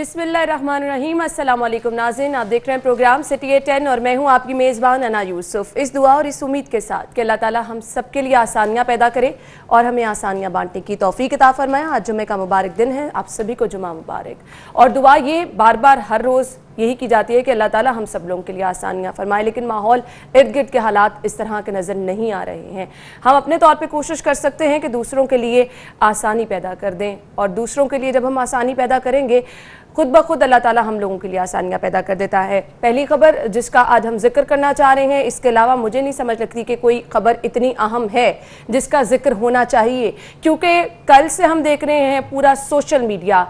बिस्मिल्लाहिर्रहमानिर्रहीम। अस्सलाम वालेकुम नाज़रीन, आप देख रहे हैं प्रोग्राम सिटी 10 और मैं हूं आपकी मेज़बान अना यूसुफ। इस दुआ और इस उम्मीद के साथ कि अल्लाह ताला हम सब के लिए आसानियां पैदा करे और हमें आसानियां बांटने की तौफीक अता फरमाए। आज जुमे का मुबारक दिन है, आप सभी को जुमा मुबारक। और दुआ ये बार बार हर रोज़ यही की जाती है कि अल्लाह ताला हम सब लोगों के लिए आसानियां फरमाए, लेकिन माहौल इर्द गिर्द के हालात इस तरह के नज़र नहीं आ रहे हैं। हम अपने तौर पे कोशिश कर सकते हैं कि दूसरों के लिए आसानी पैदा कर दें, और दूसरों के लिए जब हम आसानी पैदा करेंगे खुद ब खुद अल्लाह ताला हम लोगों के लिए आसानियां पैदा कर देता है। पहली खबर जिसका आज हम जिक्र करना चाह रहे हैं, इसके अलावा मुझे नहीं समझ लगती कि कोई खबर इतनी अहम है जिसका जिक्र होना चाहिए, क्योंकि कल से हम देख रहे हैं पूरा सोशल मीडिया,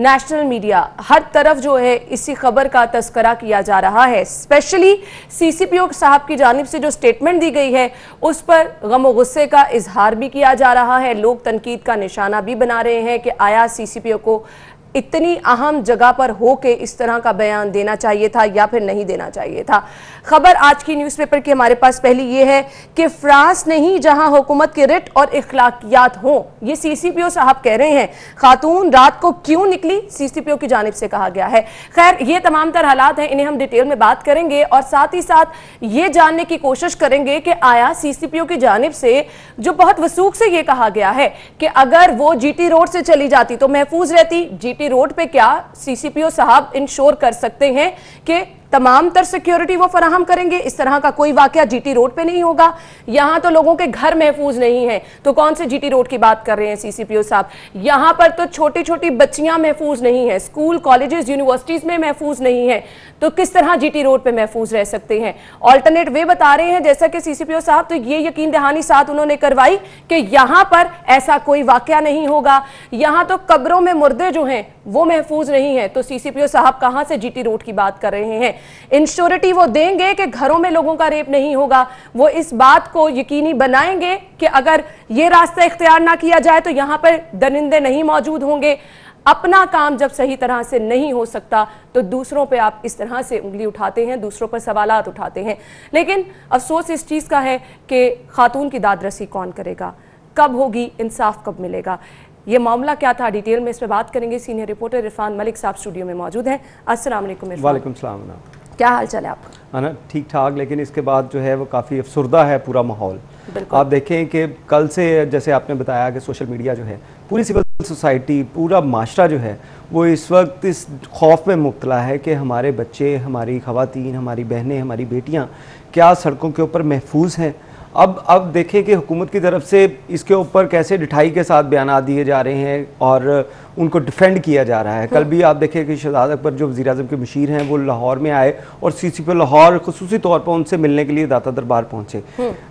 नेशनल मीडिया, हर तरफ जो है इसी खबर का तस्करा किया जा रहा है। स्पेशली सीसीपीओ साहब की जानिब से जो स्टेटमेंट दी गई है उस पर गम व गुस्से का इजहार भी किया जा रहा है। लोग तनकीद का निशाना भी बना रहे हैं कि आया सीसीपीओ को इतनी अहम जगह पर होके इस तरह का बयान देना चाहिए था या फिर नहीं देना चाहिए था। खबर आज की न्यूज़पेपर की हमारे पास पहली ये है कि फ्रांस नहीं जहां हुकूमत के रिट और इखलाकियात हों, ये सीसीपीओ साहब कह रहे हैं। खातून रात को क्यों निकली, सीसीपीओ की जानिब से कहा गया है। खैर, ये तमाम तर हालात हैं, इन्हें हम डिटेल में बात करेंगे और साथ ही साथ ये जानने की कोशिश करेंगे कि आया सीसीपीओ की जानिब से जो बहुत वसूख से ये कहा गया है कि अगर वो जीटी रोड से चली जाती तो महफूज रहती। जीटी रोड पे क्या सीसीपीओ साहब इंश्योर कर सकते हैं कि तमाम तर सिक्योरिटी वो फराहम करेंगे? इस तरह का कोई वाकया जीटी रोड पे नहीं होगा। यहां तो लोगों के घर महफूज नहीं है, तो कौन से जीटी रोड की बात कर रहे हैं सीसीपीओ साहब? यहां पर तो छोटी छोटी बच्चियां महफूज नहीं है, स्कूल कॉलेजेस यूनिवर्सिटीज में महफूज नहीं है, तो किस तरह जीटी रोड पे महफूज रह सकते हैं? ऑल्टरनेट वे बता रहे हैं जैसा कि सीसीपीओ साहब, तो ये यकीन दहानी साथ उन्होंने करवाई कि यहां पर ऐसा कोई वाकया नहीं होगा। यहां तो कब्रों में मुर्दे जो हैं वो महफूज नहीं है, तो सीसीपीओ साहब कहां से जीटी रोड की बात कर रहे हैं? इंश्योरिटी वो देंगे कि घरों में लोगों का रेप नहीं होगा, वो इस बात को यकीनी बनाएंगे कि अगर ये रास्ता इख्तियार ना किया जाए तो यहां पर दरिंदे नहीं मौजूद होंगे। अपना काम जब सही तरह से नहीं हो सकता तो दूसरों पे आप इस तरह से उंगली उठाते हैं, दूसरों पर सवालात उठाते हैं। लेकिन अफसोस इस चीज़ का है कि खातून की दादरसी कौन करेगा, कब होगी, इंसाफ कब मिलेगा? ये मामला क्या था, डिटेल में इस पर बात करेंगे। सीनियर रिपोर्टर इरफान मलिक साहब स्टूडियो में मौजूद हैं। अस्सलाम वालेकुम इरफान। वालेकुम सलाम। क्या हाल चाल है आपका? ना ठीक ठाक, लेकिन इसके बाद जो है वो काफ़ी अफसुर्दा है पूरा माहौल। आप देखें कि कल से जैसे आपने बताया कि सोशल मीडिया जो है, पूरी सिविल सोसाइटी, पूरा माशरा जो है वो इस वक्त इस खौफ में मुब्तला है कि हमारे बच्चे, हमारी ख़वातीन, हमारी बहनें, हमारी बेटियाँ क्या सड़कों के ऊपर महफूज हैं। अब देखें कि हुकूमत की तरफ से इसके ऊपर कैसे डिठाई के साथ बयान दिए जा रहे हैं और उनको डिफेंड किया जा रहा है। कल भी आप देखें कि शहजाद अकबर जो वज़ीर आज़म के मुशीर हैं वो लाहौर में आए और सीसीपीओ लाहौर खुसूसी तौर पर उनसे मिलने के लिए दाता दरबार पहुंचे।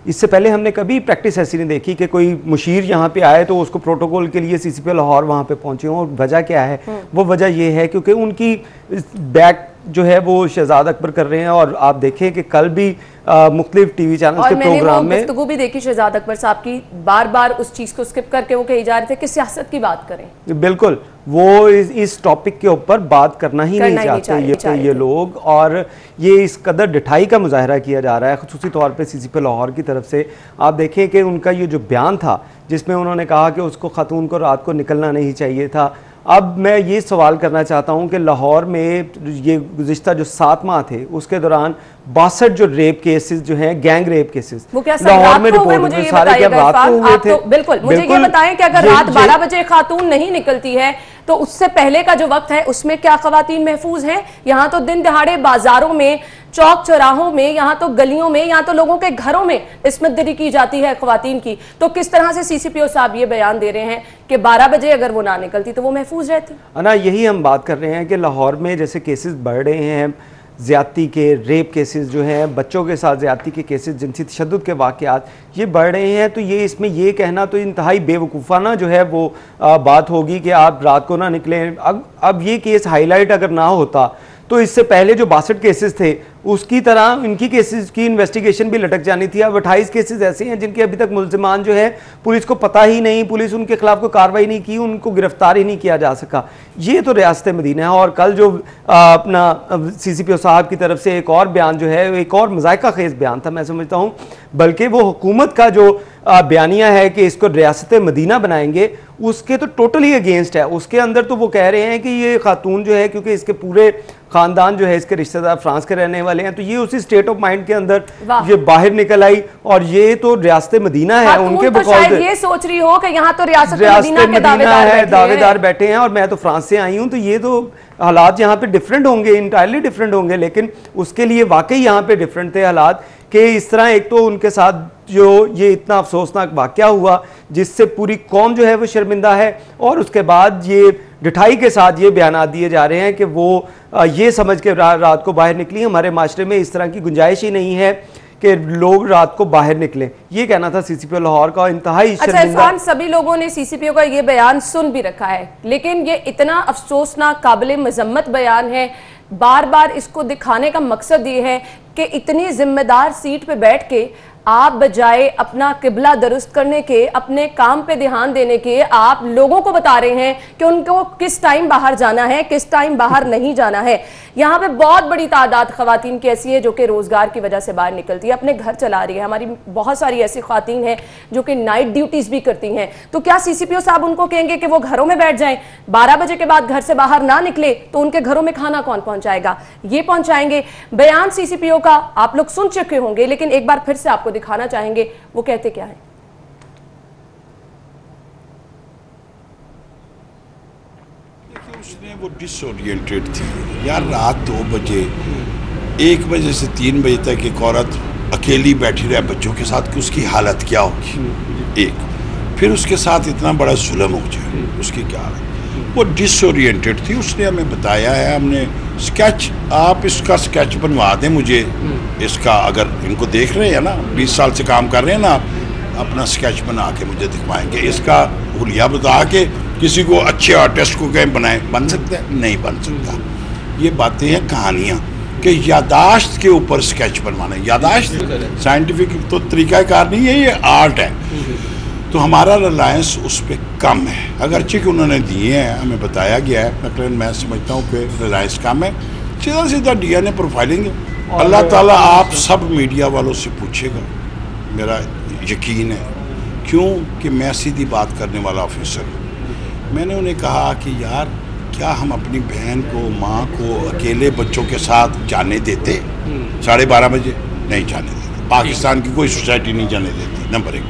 इससे पहले हमने कभी प्रैक्टिस ऐसी नहीं देखी कि कोई मुशीर यहाँ पे आए तो उसको प्रोटोकॉल के लिए सीसीपीओ लाहौर वहाँ पे पहुंचे हों। और वजह क्या है? वो वजह ये है क्योंकि उनकी बैक जो है वो शहजाद अकबर कर रहे हैं। और आप देखें कि कल भी मुख्तलिफ टीवी चैनल के प्रोग्राम में गुफ्तगू भी देखी शहजाद अकबर साहब की, बार बार उस चीज को स्किप करके वो कही जा रहे थे कि सियासत की बात करें। बिल्कुल, वो इस टॉपिक के ऊपर बात करना ही नहीं चाहते ये लोग, और ये इस कदर डिठाई का मुजाहरा किया जा रहा है खुसूसी तौर पे सीसीपीओ लाहौर की तरफ से। आप देखें कि उनका ये जो बयान था जिसमें उन्होंने कहा कि उसको खातून को रात को निकलना नहीं चाहिए था। अब मैं ये सवाल करना चाहता हूँ कि लाहौर में ये गुज़िश्ता जो 7 माह थे उसके दौरान 62 जो रेप केसेस जो हैं, गैंग रेप केसेस लाहौर में रिपोर्ट हुए, सारे क्या रात को हुए थे? बिल्कुल, मुझे ये बताएं कि अगर रात 12 बजे खातून नहीं निकलती है तो उससे पहले का जो वक्त है उसमें क्या खवातीन महफूज हैं? यहाँ तो दिन दहाड़े बाजारों में, चौक चौराहों में, यहाँ तो गलियों में, यहाँ तो लोगों के घरों में इस्मत दरी की जाती है खवातीन की। तो किस तरह से सीसीपीओ साहब ये बयान दे रहे हैं कि 12 बजे अगर वो ना निकलती तो वो महफूज रहती? ना, यही हम बात कर रहे हैं कि लाहौर में जैसे केसेस बढ़ रहे हैं, ज़्यादती के, रेप केसेस जो हैं, बच्चों के साथ ज़्यादती के केसेस, जिनसी तशद्दुद के वाक़यात ये बढ़ रहे हैं, तो ये इसमें ये कहना तो इंतहाई बेवकूफ़ाना जो है वो बात होगी कि आप रात को ना निकलें। अब ये केस हाईलाइट अगर ना होता तो इससे पहले जो 62 केसेस थे उसकी तरह इनकी केसेस की इन्वेस्टिगेशन भी लटक जानी थी। अब 28 केसेस ऐसे हैं जिनके अभी तक मुल्ज़िमान जो है पुलिस को पता ही नहीं, पुलिस उनके खिलाफ कोई कार्रवाई नहीं की, उनको गिरफ्तार ही नहीं किया जा सका। ये तो रियासत मदीना है। और कल जो अपना सीसीपीओ साहब की तरफ से एक और बयान जो है, एक और मज़ायका खेज़ बयान था मैं समझता हूँ, बल्कि वो हुकूमत का जो बयानिया है कि इसको रियासत मदीना बनाएंगे, उसके तो टोटली अगेंस्ट है। उसके अंदर तो वो कह रहे हैं कि ये खातून जो है, क्योंकि इसके पूरे खानदान जो है, इसके रिश्तेदार फ्रांस के रहने वाले हैं, तो ये उसी स्टेट ऑफ माइंड के अंदर ये बाहर निकल आई और ये तो रियासत मदीना है उनके तो शायद ये सोच रही हो कि यहाँ तो रियासत मदीना के दावेदार बैठे हैं और मैं तो फ्रांस से आई हूँ, तो ये तो हालात यहाँ पे डिफरेंट होंगे, इंटायरली डिफरेंट होंगे। लेकिन उसके लिए वाकई यहाँ पे डिफरेंट थे हालात कि इस तरह एक तो उनके साथ जो ये इतना अफसोसनाक वाकया हुआ जिससे पूरी कौम जो है वो शर्मिंदा है, और उसके बाद ये ढिठाई के साथ ये बयान दिए जा रहे हैं कि वो ये समझ के रात को बाहर निकली। हमारे माशरे में इस तरह की गुंजाइश ही नहीं है कि लोग रात को बाहर निकले। ये कहना था सीसीपीओ लाहौर का। इंतहाई अच्छा इरफान, सभी लोगों ने सीसीपीओ का ये बयान सुन भी रखा है, लेकिन ये इतना अफसोसनाक काबिल मजम्मत बयान है। बार बार इसको दिखाने का मकसद ये है कि इतनी जिम्मेदार सीट पे बैठ के आप बजाय अपना किबला दुरुस्त करने के, अपने काम पे ध्यान देने के, आप लोगों को बता रहे हैं कि उनको किस टाइम बाहर जाना है, किस टाइम बाहर नहीं जाना है। यहाँ पे बहुत बड़ी तादाद खवातीन की ऐसी है जो कि रोजगार की वजह से बाहर निकलती है, अपने घर चला रही है। हमारी बहुत सारी ऐसी खवातीन हैं जो कि नाइट ड्यूटीज भी करती हैं। तो क्या सीसीपीओ साहब उनको कहेंगे कि वो घरों में बैठ जाएं, 12 बजे के बाद घर से बाहर ना निकले, तो उनके घरों में खाना कौन पहुंचाएगा? ये पहुंचाएंगे। बयान सीसीपीओ का आप लोग सुन चुके होंगे, लेकिन एक बार फिर से आपको दिखाना चाहेंगे वो कहते क्या है। उसने वो डिसोरिएंटेड थी यार। रात 2 बजे 1 बजे से 3 बजे तक एक औरत अकेली बैठी रहे बच्चों के साथ कि उसकी हालत क्या होगी। एक फिर उसके साथ इतना बड़ा जुल्म हो जाए, उसकी क्या हालत। वो डिसोरिएंटेड थी। उसने हमें बताया है, हमने स्केच, आप इसका स्केच बनवा दें मुझे इसका, अगर इनको देख रहे हैं ना, 20 साल से काम कर रहे हैं ना, आप अपना स्केच बना के मुझे दिखवाएंगे। इसका हुलिया बता के किसी को अच्छे आर्टिस्ट को कहीं बनाए, बन सकता है? नहीं बन सकता। ये बातें हैं, कहानियाँ कि यादाश्त के ऊपर स्केच बनवाना। यादाश्त साइंटिफिक तो तरीक़ाकार नहीं है, ये आर्ट है। तो हमारा रिलायंस उस पर कम है, अगरचे कि उन्होंने दिए हैं, हमें बताया गया है, लेकिन मैं समझता हूँ कि रिलायंस कम है। सीधा सीधा डीएनए प्रोफाइलिंग है। अल्लाह ताला आप सब मीडिया वालों से पूछेगा, मेरा यकीन है। क्यों कि मैं सीधी बात करने वाला ऑफिसर हूँ। मैंने उन्हें कहा कि यार क्या हम अपनी बहन को, माँ को अकेले बच्चों के साथ जाने देते? 12:30 बजे नहीं जाने देते। पाकिस्तान की कोई सोसाइटी नहीं जाने देती, नंबर 1।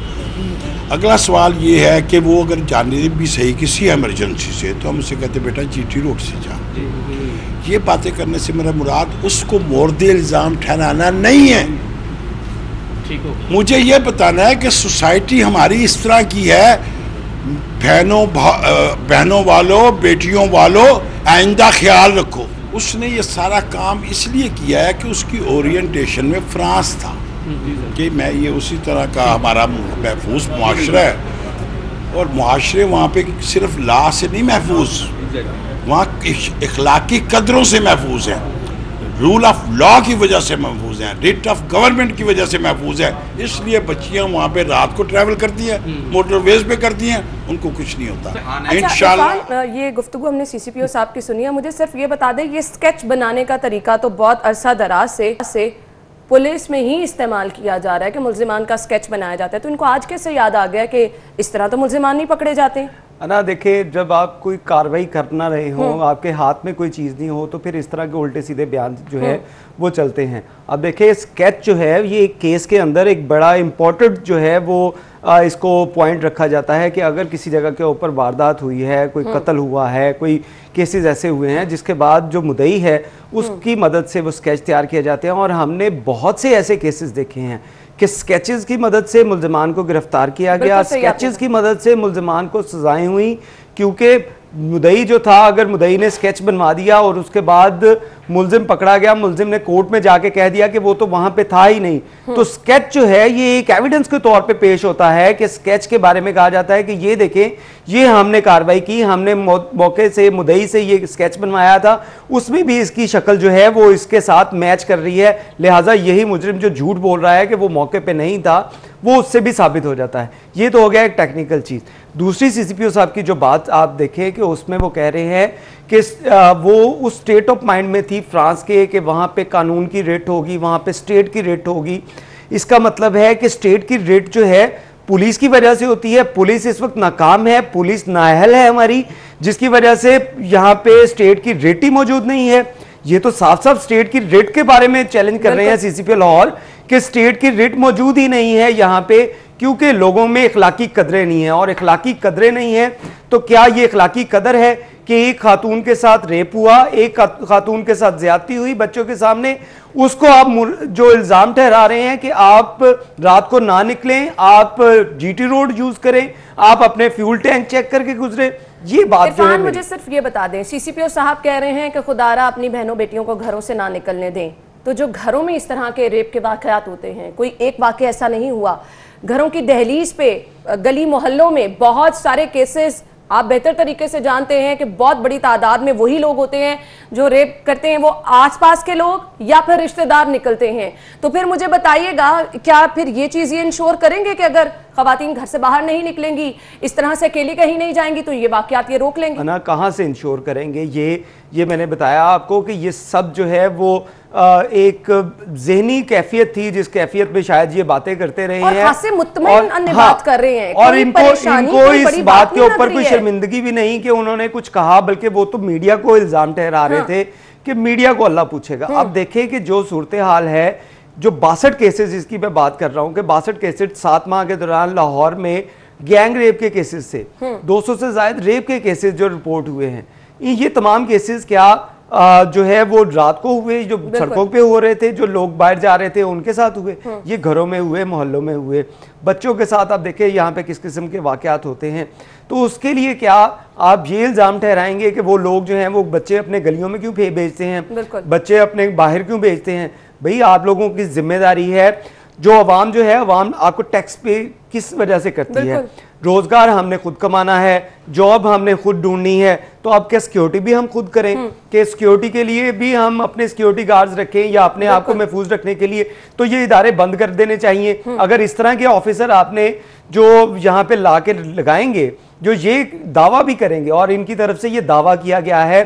अगला सवाल ये है कि वो अगर जाने भी सही किसी इमरजेंसी से, तो हम उससे कहते बेटा जीटी रोड से जा। ये बातें करने से मेरा मुराद उसको मोर्दे इल्ज़ाम ठहराना नहीं है। मुझे ये बताना है कि सोसाइटी हमारी इस तरह की है, बहनों वालों, बेटियों वालों, आइंदा ख्याल रखो। उसने ये सारा काम इसलिए किया है कि उसकी ओरिएंटेशन में फ्रांस था कि मैं ये उसी तरह का हमारा महफूज मुआशरा है। और मुआशरे वहाँ पे सिर्फ ला से नहीं महफूज, वहाँ इखलाकी कदरों से महफूज हैं, रूल ऑफ लॉ की वजह से महफूज हैं, रिट ऑफ गवर्नमेंट की वजह से महफूज है। इसलिए बच्चियाँ वहाँ पे रात को ट्रैवल करती हैं, मोटरवेज पे करती हैं, उनको कुछ नहीं होता। इंशाल्लाह ये गुफ्तगू हमने सीसीपीओ साहब की सुनी है। मुझे सिर्फ ये बता दें, ये स्केच बनाने का तरीका तो बहुत अरसा दराज से पुलिस में ही इस्तेमाल किया जा रहा है कि मुल्जिमान का स्केच बनाया जाता है। तो इनको आज कैसे याद आ गया कि इस तरह तो मुल्जिमान नहीं पकड़े जाते हैं? ना देखिए, जब आप कोई कार्रवाई करना रहे हो, आपके हाथ में कोई चीज़ नहीं हो, तो फिर इस तरह के उल्टे सीधे बयान जो है वो चलते हैं। अब देखिए, स्केच जो है ये एक केस के अंदर एक बड़ा इम्पोर्टेंट जो है वो इसको पॉइंट रखा जाता है कि अगर किसी जगह के ऊपर वारदात हुई है, कोई कत्ल हुआ है, कोई केसेस ऐसे हुए हैं जिसके बाद जो मुद्दई है उसकी मदद से वो स्केच तैयार किए जाते हैं। और हमने बहुत से ऐसे केसेस देखे हैं कि स्केचेस की मदद से मुल्जिमान को गिरफ्तार किया गया, स्केचेस की मदद से मुल्जिमान को सजाएं हुई, क्योंकि मुद्दई जो था, अगर मुद्दई ने स्केच बनवा दिया और उसके बाद मुल्जिम पकड़ा गया, मुल्जिम ने कोर्ट में जाके कह दिया कि वो तो वहां पे था ही नहीं, तो स्केच जो है ये एक एविडेंस के तौर पे पेश होता है कि स्केच के बारे में कहा जाता है कि ये देखें, ये हमने कार्रवाई की, हमने मौके से मुद्दई से ये स्केच बनवाया था, उसमें भी इसकी शक्ल जो है वो इसके साथ मैच कर रही है, लिहाजा यही मुजरिम जो झूठ बोल रहा है कि वो मौके पे नहीं था, वो उससे भी साबित हो जाता है। ये तो हो गया एक टेक्निकल चीज़। दूसरी सीसीपीओ साहब की जो बात आप देखें कि उसमें वो कह रहे हैं कि वो उस स्टेट ऑफ माइंड में थी फ्रांस के कि वहाँ पे कानून की रेट होगी, वहाँ पे स्टेट की रेट होगी। इसका मतलब है कि स्टेट की रेट जो है पुलिस की वजह से होती है। पुलिस इस वक्त नाकाम है, पुलिस नाअहल है हमारी, जिसकी वजह से यहाँ पे स्टेट की रेट ही मौजूद नहीं है। ये तो साफ साफ स्टेट की रेट के बारे में चैलेंज कर रहे हैं सीसीपी लाहौर कि स्टेट की रेट मौजूद ही नहीं है यहाँ पे, क्योंकि लोगों में इखलाकी कदरें नहीं है। और इखलाकी कदरें नहीं है तो क्या ये इखलाकी कदर है कि एक खातून के साथ रेप हुआ, एक खातून के साथ ज्यादती हुई बच्चों के सामने, उसको आप जो इल्जाम ठहरा रहे हैं कि आप रात को ना निकलें, आप जीटी रोड यूज करें, आप अपने फ्यूल टैंक चेक करके गुजरे, ये बात जो है। मुझे सिर्फ ये बता दें, सीसीपीओ साहब कह रहे हैं कि खुदारा अपनी बहनों बेटियों को घरों से ना निकलने दें, तो जो घरों में इस तरह के रेप के वाकयात होते हैं, कोई एक वाकया ऐसा नहीं हुआ, घरों की दहलीज पे, गली मोहल्लों में बहुत सारे केसेस आप बेहतर तरीके से जानते हैं कि बहुत बड़ी तादाद में वही लोग होते हैं जो रेप करते हैं, वो आसपास के लोग या फिर रिश्तेदार निकलते हैं। तो फिर मुझे बताइएगा, क्या फिर ये चीज ये इंश्योर करेंगे कि अगर खवातीन घर से बाहर नहीं निकलेंगी, इस तरह से अकेली कहीं नहीं जाएंगी, तो ये वाकयात ये रोक लेंगे ना? कहां से इंश्योर करेंगे? ये मैंने बताया आपको कि ये सब जो है वो एक ज़हनी कैफियत थी, जिस कैफियत में शायद ये बातें करते रहे हैं और बात कर रहे हैं, और इनको इस बात के ऊपर कोई शर्मिंदगी भी नहीं कि उन्होंने कुछ कहा, बल्कि वो तो मीडिया को इल्जाम ठहरा रहे थे कि मीडिया को अल्लाह पूछेगा। अब देखें कि जो सूरत हाल है, जो 62 केसेस जिसकी मैं बात कर रहा हूं कि 62 केसेस 7 माह के दौरान लाहौर में गैंग रेप के केसेस से 200 से ज्यादा रेप के केसेस जो रिपोर्ट हुए हैं, ये तमाम केसेस क्या जो है वो रात को हुए, जो सड़कों पे हो रहे थे, जो लोग बाहर जा रहे थे उनके साथ हुए, ये घरों में हुए, मोहल्लों में हुए, बच्चों के साथ आप देखें यहाँ पे किस किस्म के वाकयात होते हैं। तो उसके लिए क्या आप ये इल्जाम ठहराएंगे कि वो लोग जो हैं वो बच्चे अपने गलियों में क्यों भेजते हैं, बच्चे अपने बाहर क्यों भेजते हैं? भाई आप लोगों की जिम्मेदारी है, जो अवाम जो है, अवाम आपको टैक्स पे किस वजह से करती है? रोजगार हमने खुद कमाना है, जॉब हमने खुद ढूंढनी है, तो अब क्या सिक्योरिटी भी हम खुद करें कि सिक्योरिटी के लिए भी हम अपने सिक्योरिटी गार्ड्स रखें या अपने आप को महफूज रखने के लिए तो ये इदारे बंद कर देने चाहिए। अगर इस तरह के ऑफिसर आपने जो यहाँ पे ला के लगाएंगे, जो ये दावा भी करेंगे, और इनकी तरफ से ये दावा किया गया है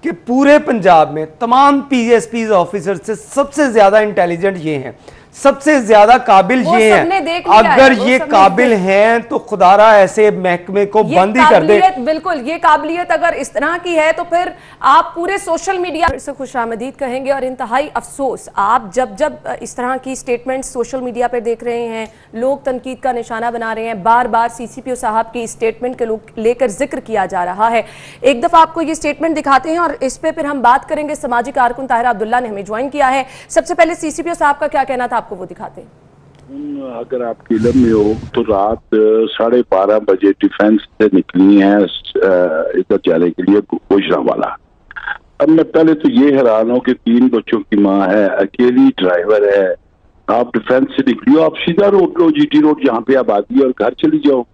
कि पूरे पंजाब में तमाम पीएसपी ऑफिसर से सबसे ज्यादा इंटेलिजेंट ये हैं, सबसे ज्यादा काबिल ये हैं। अगर ये काबिल हैं तो खुदारा ऐसे महकमे को बंद ही कर दे। बिल्कुल, ये काबिलियत अगर इस तरह की है तो फिर आप पूरे सोशल मीडिया से खुशामदीद कहेंगे। और इंतहाई अफसोस, आप जब इस तरह की स्टेटमेंट सोशल मीडिया पर देख रहे हैं, लोग तनकीद का निशाना बना रहे हैं, बार बार सीसीपीओ साहब की स्टेटमेंट के लेकर जिक्र किया जा रहा है। एक दफा आपको ये स्टेटमेंट दिखाते हैं और इस पे फिर हम बात करेंगे। समाजी कारकुन ताहिरा अब्दुल्ला ने हमें ज्वाइन किया है। सबसे पहले सीसीपीओ साहब का क्या कहना था, आपको वो दिखाते हैं। अगर आपके इल्म में हो तो रात 12:30 बजे डिफेंस से निकली हैं इधर जाने के लिए गुजरांवाला। अब मैं पहले तो ये हैरान हूँ कि 3 बच्चों की माँ है, अकेली ड्राइवर है, आप डिफेंस से निकली हो, आप सीधा रोड लो, जीटी रोड जहाँ पे आबादी है, और घर चली जाओ।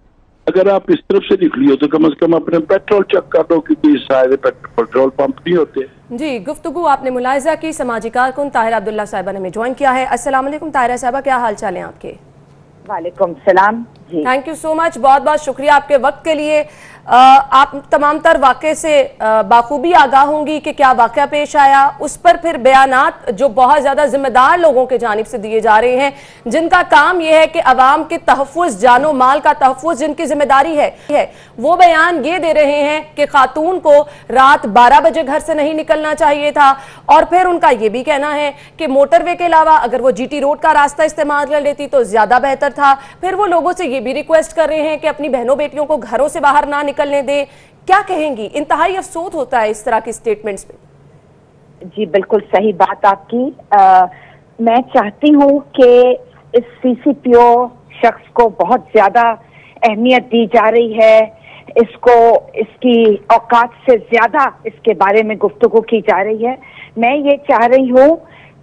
अगर आप इस तरफ से निकली हो तो कम से कम अपने पेट्रोल चेक कर दो, क्योंकि इस सारे पेट्रोल पंप नहीं होते। जी, गुफ्तगू आपने मुलाहिजा की। समाजी कारकुन ताहिरा अब्दुल्ला साहिबा ने हमें ज्वाइन किया है। अस्सलाम वालेकुम ताहिरा साहिबा, क्या हाल चाल है आपके? वालेकुम सलाम जी, थैंक यू सो मच, बहुत बहुत शुक्रिया आपके वक्त के लिए। आप तमाम तर वाक़े से बाखूबी आगाह होंगी कि क्या वाक़या पेश आया, उस पर फिर बयानात जो बहुत ज़्यादा जिम्मेदार लोगों के जानिब से दिए जा रहे हैं, जिनका काम यह है कि अवाम के तहफ़्फ़ुज़, जानो माल का तहफ़्फ़ुज़ जिनकी जिम्मेदारी है, वो बयान ये दे रहे हैं कि खातून को रात 12 बजे घर से नहीं निकलना चाहिए था। और फिर उनका ये भी कहना है कि मोटरवे के अलावा अगर वो जीटी रोड का रास्ता इस्तेमाल कर लेती तो ज़्यादा बेहतर था। फिर वो लोगों से ये भी रिक्वेस्ट कर रहे हैं कि अपनी बहनों बेटियों को घरों से बाहर ना निकलने दे। क्या कहेंगी? इंतहाई अफसोस होता है इस तरह की स्टेटमेंट्स पे। जी बिल्कुल सही बात आपकी। मैं चाहती हूँ कि इस सीसीपीओ शख्स को बहुत ज्यादा अहमियत दी जा रही है, इसको इसकी औकात से ज्यादा इसके बारे में गुफ्तगू की जा रही है। मैं ये चाह रही हूँ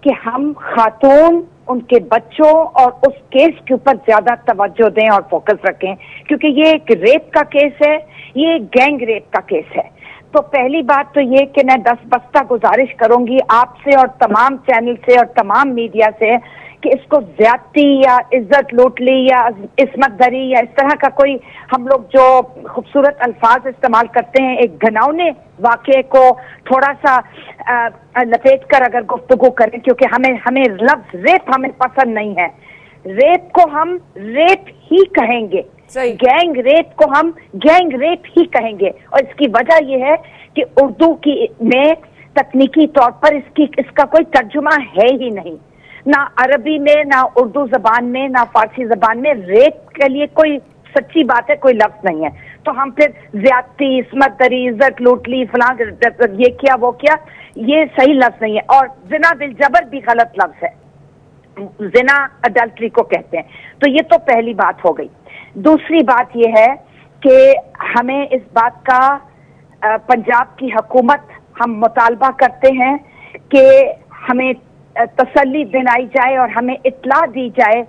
कि हम खातून, उनके बच्चों और उस केस के ऊपर ज्यादा तवज्जो दें और फोकस रखें, क्योंकि ये एक रेप का केस है, ये एक गैंग रेप का केस है। तो पहली बात तो ये कि मैं 10 बस्ता गुजारिश करूंगी आपसे और तमाम चैनल से और तमाम मीडिया से कि इसको ज्यादती या इज्जत लूट ली या इस्मत दरी या इस तरह का कोई हम लोग जो खूबसूरत अल्फाज इस्तेमाल करते हैं, एक घिनौने वाक़े को थोड़ा सा लपेट कर अगर गुफ्तगू करें, क्योंकि हमें लफ्ज रेप हमें पसंद नहीं है। रेप को हम रेप ही कहेंगे, गैंग रेप को हम गैंग रेप ही कहेंगे। और इसकी वजह यह है कि उर्दू की में तकनीकी तौर पर इसका कोई तर्जुमा है ही नहीं, ना अरबी में, ना उर्दू जबान में, ना फारसी जबान में रेप के लिए कोई सच्ची बात है, कोई लफ्ज नहीं है। तो हम फिर ज्यादती, इस्मत दरी, इज्जत लूट ली, फलां ये किया वो किया, ये सही लफ्ज नहीं है। और जिना बिल जबर भी गलत लफ्ज है, जिना अडल्ट्री को कहते हैं। तो ये तो पहली बात हो गई। दूसरी बात यह है कि हमें इस बात का पंजाब की हुकूमत हम मुतालबा करते हैं कि हमें तसल्ली दिलाई जाए और हमें इत्तला दी जाए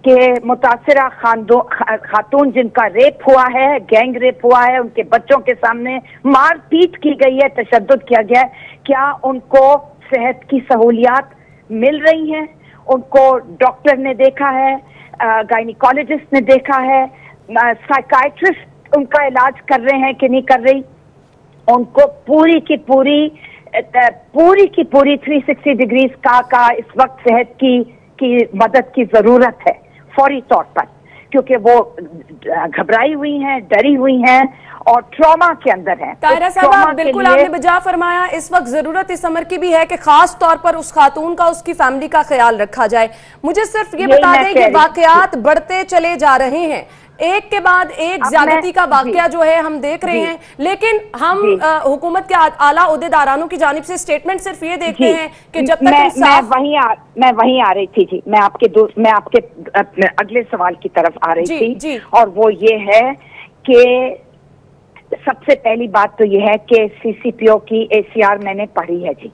कि मुतासिरा खातून जिनका रेप हुआ है, गैंग रेप हुआ है, उनके बच्चों के सामने मार पीट की गई है, तशद्दुद किया गया है, क्या उनको सेहत की सहूलियात मिल रही हैं? उनको डॉक्टर ने देखा है, गायनिकोलॉजिस्ट ने देखा है, साइकाइट्रिस्ट उनका इलाज कर रहे हैं कि नहीं कर रही? उनको पूरी की पूरी 360 डिग्रीज का इस वक्त सेहत की मदद की जरूरत है फौरी तौर पर, क्योंकि वो घबराई हुई हैं, डरी हुई हैं और ट्रॉमा के अंदर है। ताहिरा साहब, बिल्कुल आपने बजा फरमाया। इस वक्त जरूरत इस अमर की भी है कि खास तौर पर उस खातून का, उसकी फैमिली का ख्याल रखा जाए। मुझे सिर्फ ये बता दें कि वाकयात बढ़ते चले जा रहे हैं, एक के बाद एक ज्यादती का वाकया जो है हम देख रहे हैं, लेकिन हम हुकूमत के आला ओहदेदारानों की जानिब से स्टेटमेंट सिर्फ ये देखते हैं कि जब तक मैं वहीं आ रही थी जी, मैं आपके अगले सवाल की तरफ आ रही थी। और वो ये है कि सबसे पहली बात तो ये है कि CCPO की ACR मैंने पढ़ी है जी,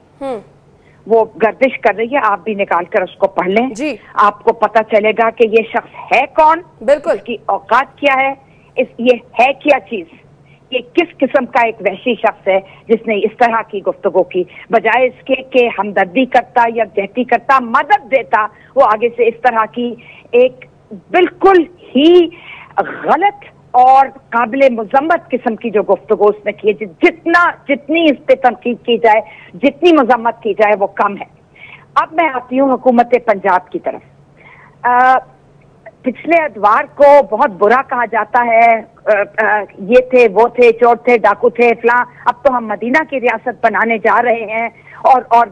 वो गर्दिश कर रही है, आप भी निकाल कर उसको पढ़ लें जी, आपको पता चलेगा कि ये शख्स है कौन, बिल्कुल इसकी औकात क्या है, ये है क्या चीज, ये किस किस्म का एक वहशी शख्स है जिसने इस तरह की गुफ्तगू की। बजाय इसके कि हमदर्दी करता या जहती करता, मदद देता, वो आगे से इस तरह की एक बिल्कुल ही गलत और काबिले मुजम्मत किस्म की जो गुफ्तगू उसने की है, जितनी इस पे तनकीद की जाए, जितनी मजम्मत की जाए वो कम है। अब मैं आती हूँ हुकूमत पंजाब की तरफ। पिछले अदवार को बहुत बुरा कहा जाता है, ये थे, वो थे, चोर थे, डाकू थे, फलां। अब तो हम मदीना की रियासत बनाने जा रहे हैं और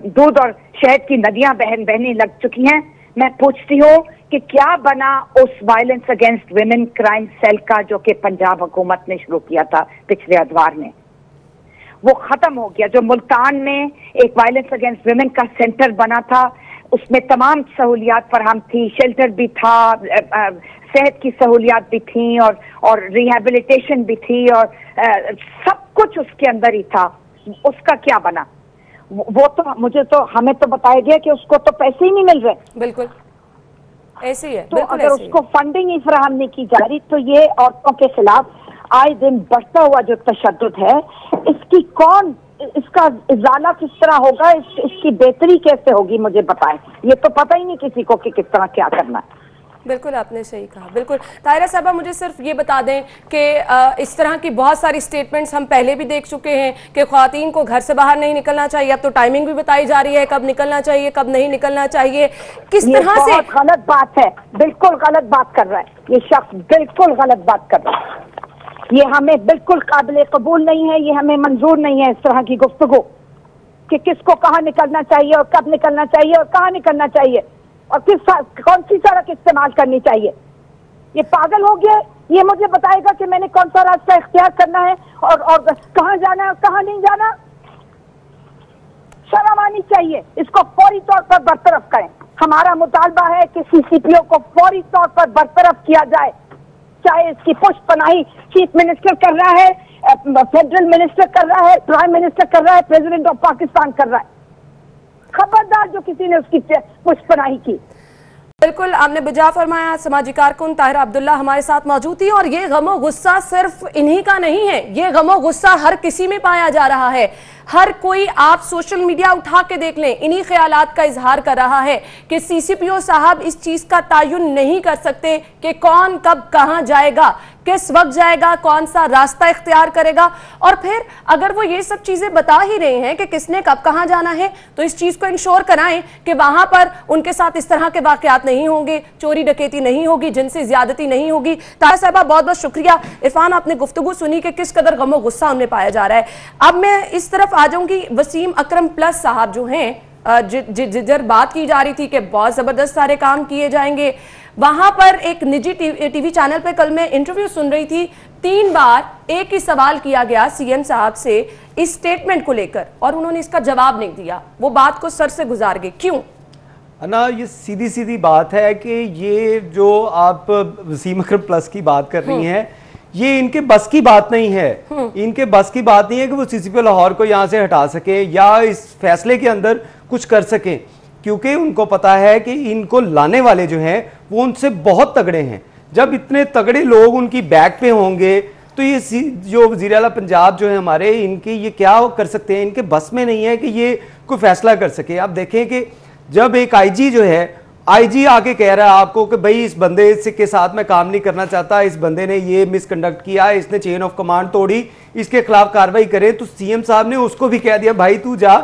दूध और शहद की नदियां बहने लग चुकी हैं। मैं पूछती हूँ कि क्या बना उस violence against women crime cell का जो कि पंजाब हुकूमत ने शुरू किया था पिछले अदवार में? वो खत्म हो गया। जो मुल्तान में एक वायलेंस अगेंस्ट विमेन का सेंटर बना था, उसमें तमाम सहूलियात फराहम थी, शेल्टर भी था, सेहत की सहूलियात भी थी और रिहेबिलिटेशन भी थी और सब कुछ उसके अंदर ही था। उसका क्या बना? वो तो हमें तो बताया गया कि उसको तो पैसे ही नहीं मिल रहे। बिल्कुल ऐसे ही है। तो अगर उसको फंडिंग ही फराहम नहीं की जा रही, तो ये औरतों के खिलाफ आए दिन बढ़ता हुआ जो तशद्दुद है, इसका इजाला किस तरह होगा, इसकी बेहतरी कैसे होगी, मुझे बताएं। ये तो पता ही नहीं किसी को कि किस तरह क्या करना है। बिल्कुल आपने सही कहा। बिल्कुल ताहिरा साहबा, मुझे सिर्फ ये बता दें कि इस तरह की बहुत सारी स्टेटमेंट्स हम पहले भी देख चुके हैं कि ख्वातीन को घर से बाहर नहीं निकलना चाहिए। अब तो टाइमिंग भी बताई जा रही है, कब निकलना चाहिए, कब नहीं निकलना चाहिए। किस तरह से? बहुत गलत बात है, बिल्कुल गलत बात कर रहा है ये शख्स, बिल्कुल गलत बात कर रहा है। ये हमें बिल्कुल काबिल कबूल नहीं है, ये हमें मंजूर नहीं है इस तरह की गुफ्तगू कि किसको कहाँ निकलना चाहिए और कब निकलना चाहिए और कहाँ निकलना चाहिए और कौन सी सड़क इस्तेमाल करनी चाहिए। ये पागल हो गया। ये मुझे बताएगा कि मैंने कौन सा रास्ता इख्तियार करना है और कहाँ जाना है और कहाँ नहीं जाना। शर्म आनी चाहिए। इसको फौरी तौर पर बरतरफ करें। हमारा मुतालबा है कि CCPO को फौरी तौर पर बरतरफ किया जाए, चाहे इसकी पुष्पनाही चीफ मिनिस्टर कर रहा है, फेडरल मिनिस्टर कर रहा है, प्राइम मिनिस्टर कर रहा है, प्रेसिडेंट ऑफ पाकिस्तान कर रहा है। खबरदार जो किसी ने उसकी पुष्पनाही की। बिल्कुल आपने बजा फरमाया। समाजी कारकुन ताहिरा अब्दुल्ला हमारे साथ मौजूद थी। और ये गमो गुस्सा सिर्फ इन्हीं का नहीं है, ये गमो गुस्सा हर किसी में पाया जा रहा है। हर कोई, आप सोशल मीडिया उठा के देख लें, इन्हीं ख्यालात का इजहार कर रहा है कि सीसीपीओ साहब इस चीज का तायुन नहीं कर सकते कि कौन कब कहां जाएगा, किस वक्त जाएगा, कौन सा रास्ता इख्तियार करेगा। और फिर अगर वो ये सब चीजें बता ही रहे हैं कि किसने कब कहां जाना है, तो इस चीज को इंश्योर कराएं कि वहां पर उनके साथ इस तरह के वाकयात नहीं होंगे, चोरी डकैती नहीं होगी, जिनसे ज्यादती नहीं होगी। तारा साहबा बहुत बहुत शुक्रिया। इरफान, आपने गुफ्तगू सुनी कि किस कदर गमो गुस्सा उनमें पाया जा रहा है। अब मैं इस तरफ आ जाऊंगी, वसीम अकरम प्लस साहब जो हैं, जिधर बात की जा रही थी कि बहुत जबरदस्त सारे काम किए जाएंगे, वहां पर एक निजी टीवी चैनल पे कल मैं इंटरव्यू सुन रही थी, 3 बार एक ही सवाल किया गया सीएम साहब से इस स्टेटमेंट को लेकर और उन्होंने इसका जवाब नहीं दिया, वो बात को सर से गुजार गए। क्यों? ना, ये सीधी सीधी बात है कि ये जो आप वसीम अकरम प्लस की बात कर रही हैं, ये इनके बस की बात नहीं है। इनके बस की बात नहीं है कि वो सीसीपीओ लाहौर को यहां से हटा सके या इस फैसले के अंदर कुछ कर सके, क्योंकि उनको पता है कि इनको लाने वाले जो हैं वो उनसे बहुत तगड़े हैं। जब इतने तगड़े लोग उनकी बैक पे होंगे तो ये जो वज़ीर आला पंजाब जो है हमारे, इनके ये क्या कर सकते हैं? इनके बस में नहीं है कि ये कोई फैसला कर सके। आप देखें कि जब एक आईजी जो है, आईजी आके कह रहा है आपको कि भाई इस बंदे के साथ मैं काम नहीं करना चाहता, इस बंदे ने ये मिसकंडक्ट किया, इसने चेन ऑफ कमांड तोड़ी, इसके खिलाफ कार्रवाई करे, तो सीएम साहब ने उसको भी कह दिया भाई तू जा,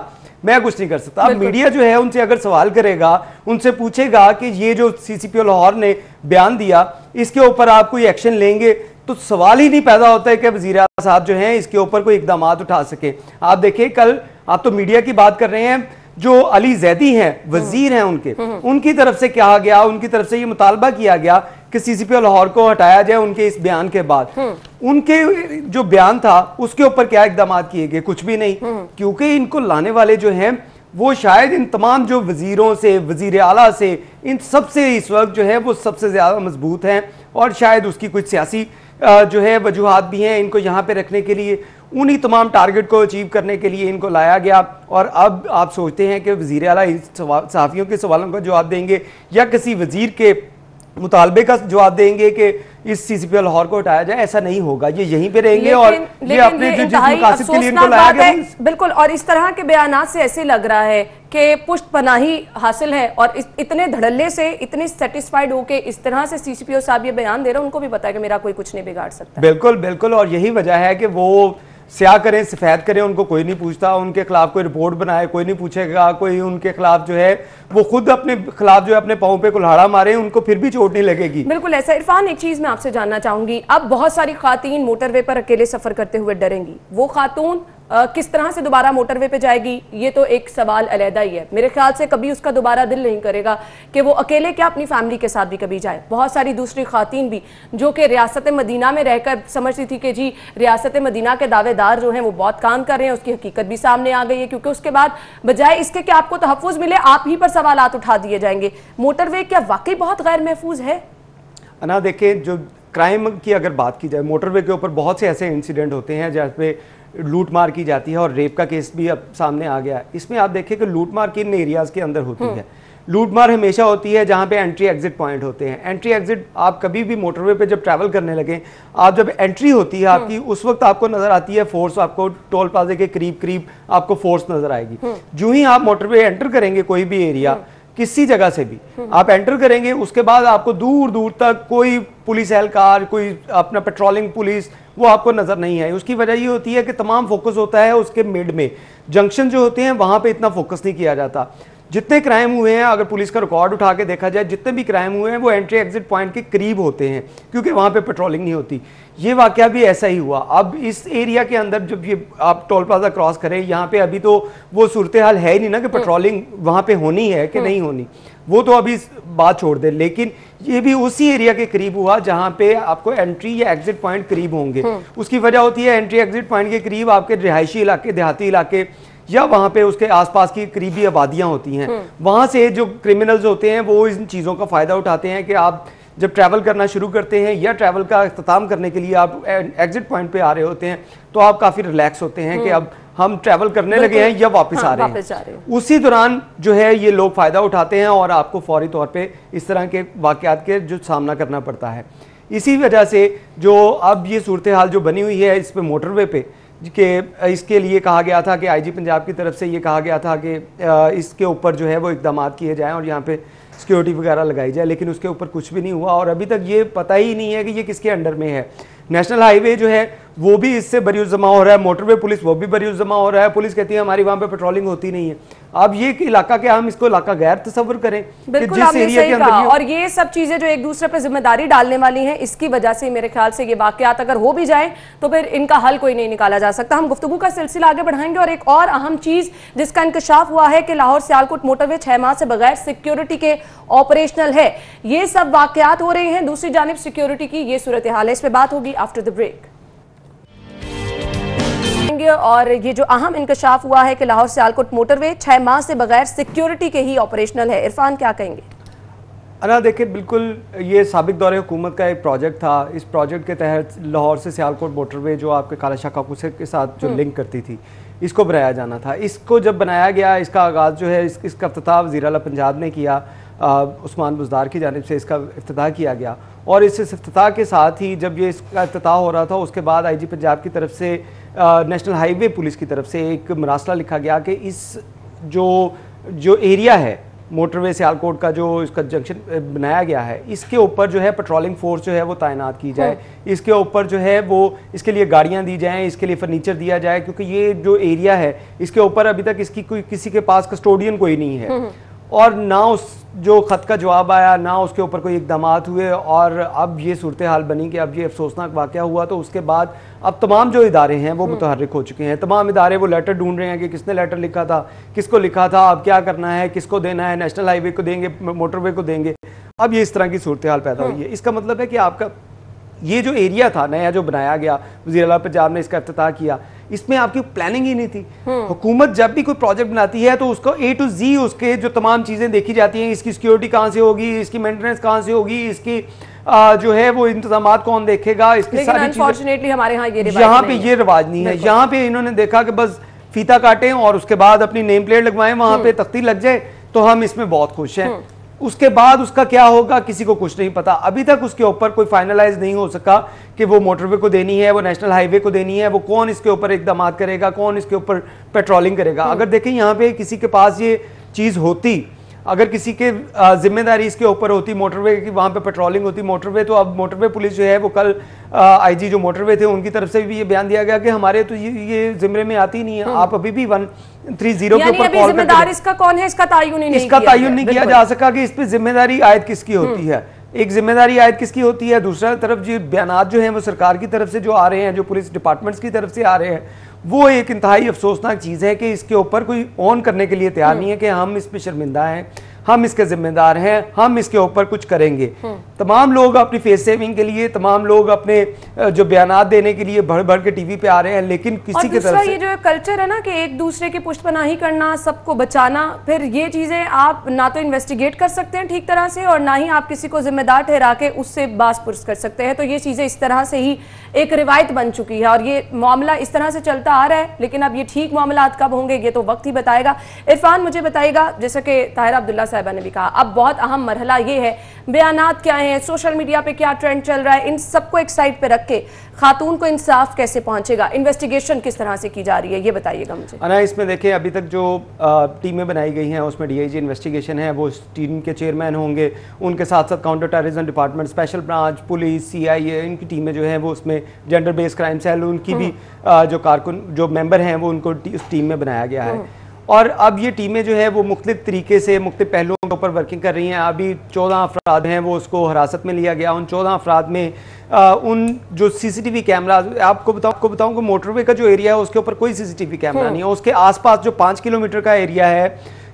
मैं कुछ नहीं कर सकता। अब मीडिया जो है उनसे अगर सवाल करेगा, उनसे पूछेगा कि ये जो सीसीपीओ लाहौर ने बयान दिया इसके ऊपर आप कोई एक्शन लेंगे, तो सवाल ही नहीं पैदा होता है कि वज़ीर आला साहब जो हैं इसके ऊपर कोई इकदाम उठा सके। आप देखिए, कल आप तो मीडिया की बात कर रहे हैं, जो अली जैदी हैं, वजीर हैं उनकी तरफ से कहा गया, उनकी तरफ से ये मुतालबा किया गया कि सीसीपीओ लाहौर को हटाया जाए उनके इस बयान के बाद। उनके जो बयान था उसके ऊपर क्या इकदाम किए गए? कुछ भी नहीं, क्योंकि इनको लाने वाले जो हैं वो शायद इन तमाम जो वजीरों से, वजीर आला से, इन सबसे इस वक्त जो है वो सबसे ज्यादा मजबूत हैं, और शायद उसकी कुछ सियासी जो है वजूहात भी हैं इनको यहाँ पे रखने के लिए। उन्हीं तमाम टारगेट को अचीव करने के लिए इनको लाया गया। और अब आप सोचते हैं कि वज़ीर आला इस सहाफ़ियों के सवालों का जवाब देंगे या किसी वजीर के मुतालबे का जवाब देंगे कि इस सीसीपीओ लाहौर को हटाया जाए? ऐसा नहीं होगा, ये यहीं पे रहेंगे और ये अपने जो जिस मकासद के लिए इनको लाया गया। बिल्कुल, और इस तरह के बयानात से ऐसे लग रहा है कि पुष्ट पनाही हासिल है, और इतने धड़ल्ले से, इतने सेटिस्फाइड होके इस तरह से सीसीपीओ साहब ये बयान दे रहे हैं, उनको भी पता है कि मेरा कोई कुछ नहीं बिगाड़ सकता। बिल्कुल बिल्कुल, और यही वजह है कि वो स्याह करें, सफेद करें, उनको कोई नहीं पूछता, उनके खिलाफ कोई रिपोर्ट बनाए कोई नहीं पूछेगा, कोई उनके खिलाफ जो है वो खुद अपने खिलाफ जो है अपने पाँव पे कुल्हाड़ा मारे, उनको फिर भी चोट नहीं लगेगी। बिल्कुल ऐसा। इरफान, एक चीज मैं आपसे जानना चाहूंगी, अब बहुत सारी खातून मोटरवे पर अकेले सफर करते हुए डरेंगी, वो खातून किस तरह से दोबारा मोटरवे पे जाएगी, ये तो एक सवाल अलहदा ही है। मेरे ख्याल से कभी उसका दोबारा दिल नहीं करेगा कि वो अकेले क्या अपनी फैमिली के साथ भी कभी जाए। बहुत सारी दूसरी खातून भी जो कि रियासत मदीना में रहकर समझती थी कि जी रियासत मदीना के दावेदार जो हैं वो बहुत काम कर रहे हैं, उसकी हकीकत भी सामने आ गई है, क्योंकि उसके बाद बजाय इसके कि आपको तहफ़्फ़ुज़ मिले, आप ही पर सवालात उठा दिए जाएंगे। मोटरवे क्या वाकई बहुत गैर महफूज है? ना देखें, जो क्राइम की अगर बात की जाए, मोटरवे के ऊपर बहुत से ऐसे इंसिडेंट होते हैं जहाँ पे लूट मार की जाती है, और रेप का केस भी अब सामने आ गया है। इसमें आप देखें कि लूट मार किन एरियाज के अंदर होती है। लूट मार हमेशा होती है जहाँ पे एंट्री एग्जिट पॉइंट होते हैं। एंट्री एग्जिट आप कभी भी मोटरवे पे जब ट्रैवल करने लगे, आप जब एंट्री होती है आपकी, उस वक्त आपको नजर आती है फोर्स, आपको टोल प्लाजे के करीब करीब आपको फोर्स नजर आएगी। जो ही आप मोटरवे एंटर करेंगे, कोई भी एरिया किसी जगह से भी आप एंटर करेंगे, उसके बाद आपको दूर दूर तक कोई पुलिस एहलकार, कोई अपना पेट्रोलिंग पुलिस, वो आपको नजर नहीं है। उसकी वजह ये होती है कि तमाम फोकस होता है उसके मिड में, जंक्शन जो होते हैं वहां पे इतना फोकस नहीं किया जाता। जितने क्राइम हुए हैं, अगर पुलिस का रिकॉर्ड उठा के देखा जाए, जितने भी क्राइम हुए हैं वो एंट्री एग्जिट पॉइंट के करीब होते हैं, क्योंकि वहां पे पेट्रोलिंग नहीं होती। ये वाकया भी ऐसा ही हुआ। अब इस एरिया के अंदर जब ये आप टोल प्लाजा क्रॉस करें, यहाँ पे अभी तो वो सूरत हाल है ही नहीं ना कि पेट्रोलिंग वहां पे होनी है कि नहीं होनी, वो तो अभी बात छोड़ दे। लेकिन ये भी उसी एरिया के करीब हुआ जहां पे आपको एंट्री या एग्जिट पॉइंट करीब होंगे। उसकी वजह होती है एंट्री एग्जिट पॉइंट के करीब आपके रिहायशी इलाके, देहाती इलाके, या वहां पे उसके आसपास की करीबी आबादियां होती हैं। वहां से जो क्रिमिनल्स होते हैं वो इन चीज़ों का फ़ायदा उठाते हैं कि आप जब ट्रैवल करना शुरू करते हैं या ट्रैवल का इख्तिताम करने के लिए आप एग्जिट पॉइंट पे आ रहे होते हैं, तो आप काफ़ी रिलैक्स होते हैं कि अब हम ट्रैवल करने लगे हैं या वापस आ रहे हैं। उसी दौरान जो है ये लोग फ़ायदा उठाते हैं और आपको फौरी तौर पे इस तरह के वाक़यात के जो सामना करना पड़ता है। इसी वजह से जो अब ये सूरत हाल जो बनी हुई है इस पे मोटरवे पे कि इसके लिए कहा गया था कि आईजी पंजाब की तरफ से ये कहा गया था कि इसके ऊपर जो है वो इकदाम किए जाएं और यहाँ पे सिक्योरिटी वगैरह लगाई जाए, लेकिन उसके ऊपर कुछ भी नहीं हुआ और अभी तक ये पता ही नहीं है कि ये किसके अंडर में है। नेशनल हाईवे जो है वो भी इससे बरियुस जमा हो रहा है, मोटरवे पुलिस वो भी बरियुस जमा हो रहा है। पुलिस कहती है हमारी वहाँ पे पेट्रोलिंग होती नहीं है। अब ये इलाका क्या हम इसको इलाका गैर तस्वर करें? बिल्कुल आपने सही कहा। और ये सब चीजें जो एक दूसरे पर जिम्मेदारी डालने वाली हैं, इसकी वजह से मेरे ख्याल से ये वाकयात अगर हो भी जाए तो फिर इनका हल कोई नहीं निकाला जा सकता। हम गुफ्तगू का सिलसिला आगे बढ़ाएंगे और एक और अहम चीज जिसका इंकशाफ हुआ है कि लाहौर सियालकोट मोटरवे 6 माह से बगैर सिक्योरिटी के ऑपरेशनल है। ये सब वाकयात हो रहे हैं, दूसरी जानिब सिक्योरिटी की ये सूरत हाल है। इस पर बात होगी आफ्टर द ब्रेक। और ये जो अहम इंकशाफ हुआ है कि लाहौर सियालकोट मोटरवे 6 माह से बगैर सिक्योरिटी के ही ऑपरेशनल है, इरफान क्या कहेंगे? अना देखिए, बिल्कुल ये साबिक दौरे हुकूमत का एक प्रोजेक्ट था। इस प्रोजेक्ट के तहत लाहौर से सियालकोट मोटरवे जो आपके काला शाह काकूसे के साथ जो लिंक करती थी, इसको बनाया जाना था। इसको जब बनाया गया, इसका आगाज़ जो है इसका इफ्तिताह वज़ीर आला पंजाब ने किया, उस्मान बुज़दार की जानिब से इसका इफ्तिताह किया गया। और इस इफ्तिताह के साथ ही जब ये इसका इफ्तिताह हो रहा था, उसके बाद आईजी पंजाब की तरफ से नेशनल हाईवे पुलिस की तरफ से एक मरासला लिखा गया कि इस जो एरिया है मोटरवे सियालकोट का, जो इसका जंक्शन बनाया गया है, इसके ऊपर जो है पेट्रोलिंग फोर्स जो है वो तैनात की जाए। इसके ऊपर जो है वो इसके लिए गाड़ियां दी जाएं, इसके लिए फर्नीचर दिया जाए, क्योंकि ये जो एरिया है इसके ऊपर अभी तक इसकी कोई किसी के पास कस्टोडियन कोई नहीं है और ना उस जो ख़त का जवाब आया, ना उसके ऊपर कोई इकदाम हुए। और अब ये सूरत हाल बनी कि अब ये अफसोसनाक वाक़या हुआ, तो उसके बाद अब तमाम जो इदारे हैं वो मुतहर्रिक हो चुके हैं। तमाम इदारे वो लेटर ढूंढ रहे हैं कि किसने लेटर लिखा था, किसको लिखा था, अब क्या करना है, किसको देना है, नेशनल हाईवे को देंगे, मोटरवे को देंगे। अब ये इस तरह की सूरत हाल पैदा हुई है। इसका मतलब है कि आपका ये जो एरिया था नया जो बनाया गया, वज़ीर आला पंजाब ने इसका इफ्तिताह किया, इसमें आपकी प्लानिंग ही नहीं थी। हुकूमत जब भी कोई प्रोजेक्ट बनाती है तो उसको A to Z उसके जो तमाम चीज़ें देखी जाती हैं, इसकी सिक्योरिटी कहाँ से होगी, इसकी मेंटेनेंस कहाँ से होगी, इसकी जो है वो इंतजामात कौन देखेगा, इसकी सारी अनफॉर्चुनेटली हमारे यहाँ ये रिवाज नहीं है। यहाँ पे इन्होंने देखा कि बस फीता काटें और उसके बाद अपनी नेम प्लेट लगवाएं, वहाँ पे तख्ती लग जाए तो हम इसमें बहुत खुश हैं। उसके बाद उसका क्या होगा किसी को कुछ नहीं पता। अभी तक उसके ऊपर कोई फाइनलाइज नहीं हो सका कि वो मोटरवे को देनी है, वो नेशनल हाईवे को देनी है, वो कौन इसके ऊपर इकदाम करेगा, कौन इसके ऊपर पेट्रोलिंग करेगा। अगर देखें यहाँ पे किसी के पास ये चीज़ होती, अगर किसी के जिम्मेदारी इसके ऊपर होती मोटरवे की, वहाँ पे पेट्रोलिंग होती मोटरवे, तो अब मोटरवे पुलिस जो है वो कल आईजी जो मोटरवे थे उनकी तरफ से भी ये बयान दिया गया कि हमारे तो ये जिम्मे में आती नहीं है। आप अभी भी 130 के ऊपर कॉल जिम्मेदार इसका कौन है, इसका तायुन नहीं किया जा सका कि इस पर जिम्मेदारी आयद किसकी होती है। एक जिम्मेदारी आयद किसकी होती है, दूसरा तरफ जो बयान जो हैं वो सरकार की तरफ से जो आ रहे हैं, जो पुलिस डिपार्टमेंट्स की तरफ से आ रहे हैं, वो एक इंतहाई अफसोसनाक चीज़ है कि इसके ऊपर कोई ऑन करने के लिए तैयार नहीं है कि हम इस पे शर्मिंदा हैं, हम इसके जिम्मेदार हैं, हम इसके ऊपर कुछ करेंगे। तमाम लोग अपनी फेस सेविंग के लिए, तमाम लोग अपने जो बयानात देने के लिए भर भर के टीवी पे आ रहे हैं, लेकिन किसी की तरफ से ये जो कल्चर है ना कि एक दूसरे की पुष्टपनाही करना, सबको बचाना, फिर ये चीजें आप ना तो इन्वेस्टिगेट कर सकते हैं ठीक तरह से और ना ही आप किसी को जिम्मेदार ठहरा के उससे बास पुरस कर सकते हैं। तो ये चीजें इस तरह से ही एक रिवायत बन चुकी है और ये मामला इस तरह से चलता आ रहा है। लेकिन अब ये ठीक मामला कब होंगे ये तो वक्त ही बताएगा। इरफान मुझे बताइएगा, जैसा कि ताहिरा अब्दुल्ला साहिबा ने भी कहा, अब बहुत अहम मरहला ये है, बयानात क्या हैं, सोशल मीडिया पे क्या ट्रेंड चल रहा है, इन सबको एक साइड पे रख के खातून को इंसाफ कैसे पहुंचेगा, इन्वेस्टिगेशन किस तरह से की जा रही है, ये बताइएगा मुझे। अना, इसमें देखिए अभी तक जो टीमें बनाई गई हैं उसमें DIG इन्वेस्टिगेशन है, वो टीम के चेयरमैन होंगे, उनके साथ साथ counter terrorism department, special branch, police, CIA, इनकी टीमें जो हैं वो उसमें जेंडर बेस्ड क्राइम सेल, उनकी भी जो कारकुन जो मेंबर हैं वो उनको उस टीम में बनाया गया है। और अब ये टीमें जो है वो मुख्तलिफ तरीके से मुख्तलिफ पहलुओं के ऊपर वर्किंग कर रही हैं। अभी 14 अफराद हैं वो उसको हिरासत में लिया गया। उन 14 अफराद में उन जो CCTV कैमरा, आपको बताऊं कि मोटरवे का जो एरिया है उसके ऊपर कोई CCTV कैमरा नहीं है। उसके आसपास जो 5 किलोमीटर का एरिया है,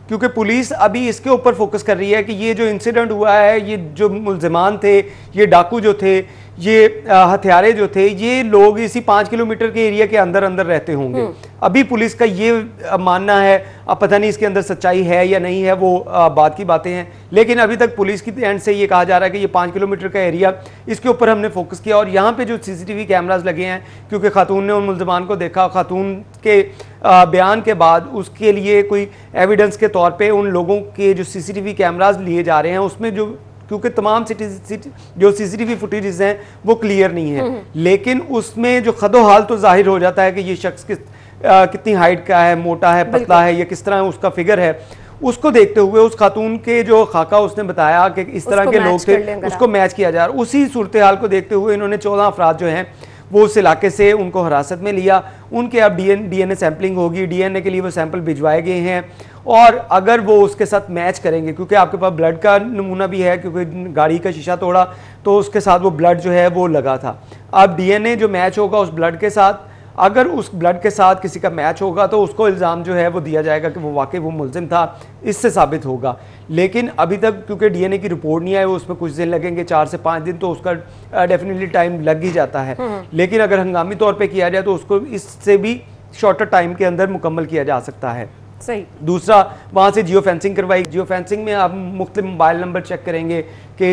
क्योंकि पुलिस अभी इसके ऊपर फोकस कर रही है कि ये जो इंसिडेंट हुआ है, ये जो मुल्जिमान थे, ये डाकू जो थे, ये हथियारे जो थे, ये लोग इसी 5 किलोमीटर के एरिया के अंदर अंदर रहते होंगे। अभी पुलिस का ये मानना है, अब पता नहीं इसके अंदर सच्चाई है या नहीं है, वो बात की बातें हैं, लेकिन अभी तक पुलिस की एंड से ये कहा जा रहा है कि ये 5 किलोमीटर का एरिया, इसके ऊपर हमने फोकस किया। और यहाँ पे जो CCTV कैमराज लगे हैं, क्योंकि खातून ने उन मुल्जिमान को देखा, खातून के बयान के बाद उसके लिए कोई एविडेंस के तौर पे उन लोगों के जो CCTV कैमराज लिए जा रहे हैं, उसमें जो क्योंकि तमाम जो CCTV फुटेजेस हैं वो क्लियर नहीं है, लेकिन उसमें जो खदोहाल तो जाहिर हो जाता है कि ये शख्स कितनी हाइट का है, मोटा है, पतला है, या किस तरह उसका फिगर है। उसको देखते हुए उस खातून के जो खाका उसने बताया कि इस तरह के लोग थे, उसको मैच किया जा रहा। उसी सूरत हाल को देखते हुए इन्होंने 14 अफराद जो हैं वो उस इलाके से उनको हिरासत में लिया। उनके अब DNA सैंपलिंग होगी, DNA के लिए वो सैंपल भिजवाए गए हैं, और अगर वो उसके साथ मैच करेंगे, क्योंकि आपके पास ब्लड का नमूना भी है, क्योंकि गाड़ी का शीशा तोड़ा तो उसके साथ वो ब्लड जो है वो लगा था। अब DNA जो मैच होगा उस ब्लड के साथ, अगर उस ब्लड के साथ किसी का मैच होगा तो उसको इल्ज़ाम जो है वो दिया जाएगा कि वो वाकई वो मुलजिम था, इससे साबित होगा। लेकिन अभी तक क्योंकि DNA की रिपोर्ट नहीं आई, उसमें कुछ दिन लगेंगे, 4 से 5 दिन, तो उसका डेफिनेटली टाइम लग ही जाता है। लेकिन अगर हंगामी तौर पे किया जाए तो उसको इससे भी शॉर्टर टाइम के अंदर मुकम्मल किया जा सकता है। सही। दूसरा, वहाँ से जियो फेंसिंग करवाई। जियो फेंसिंग में आप मुख्तलिफ मोबाइल नंबर चेक करेंगे कि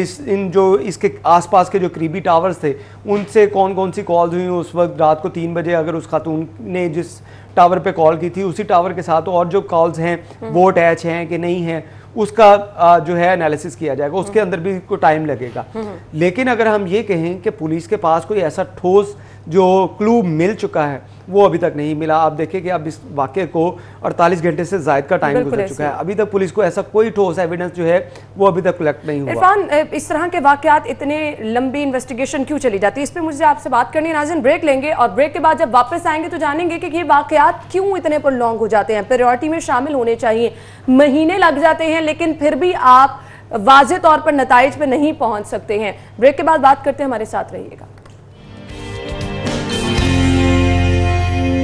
इसके आसपास के जो करीबी टावर्स थे उनसे कौन कौन सी कॉल्स हुई उस वक्त रात को 3 बजे। अगर उस खातून ने जिस टावर पे कॉल की थी उसी टावर के साथ और जो कॉल्स हैं वो अटैच हैं कि नहीं हैं, उसका जो है एनालिसिस किया जाएगा। उसके अंदर भी कोई टाइम लगेगा। लेकिन अगर हम ये कहें कि पुलिस के पास कोई ऐसा ठोस जो क्लू मिल चुका है वो अभी तक नहीं मिला। आप देखें कि अब इस वाक़े को 48 घंटे से ज़ायद का टाइम गुजर चुका है, अभी तक पुलिस को ऐसा कोई ठोस एविडेंस जो है वो अभी तक कलेक्ट नहीं हुआ। इरफान, इस तरह के वाक़यात इतने लंबी इन्वेस्टिगेशन क्यों चली जाती है, इस पर मुझे आपसे बात करनी है। नाज़रीन, ब्रेक लेंगे और ब्रेक के बाद जब वापस आएंगे तो जानेंगे कि ये वाक़यात क्यों इतने प्रोलॉन्ग हो जाते हैं, प्रायोरिटी में शामिल होने चाहिए। महीने लग जाते हैं लेकिन फिर भी आप वाज़े तौर पर नताइज पे नहीं पहुंच सकते हैं। ब्रेक के बाद बात करते हैं, हमारे साथ रहिएगा।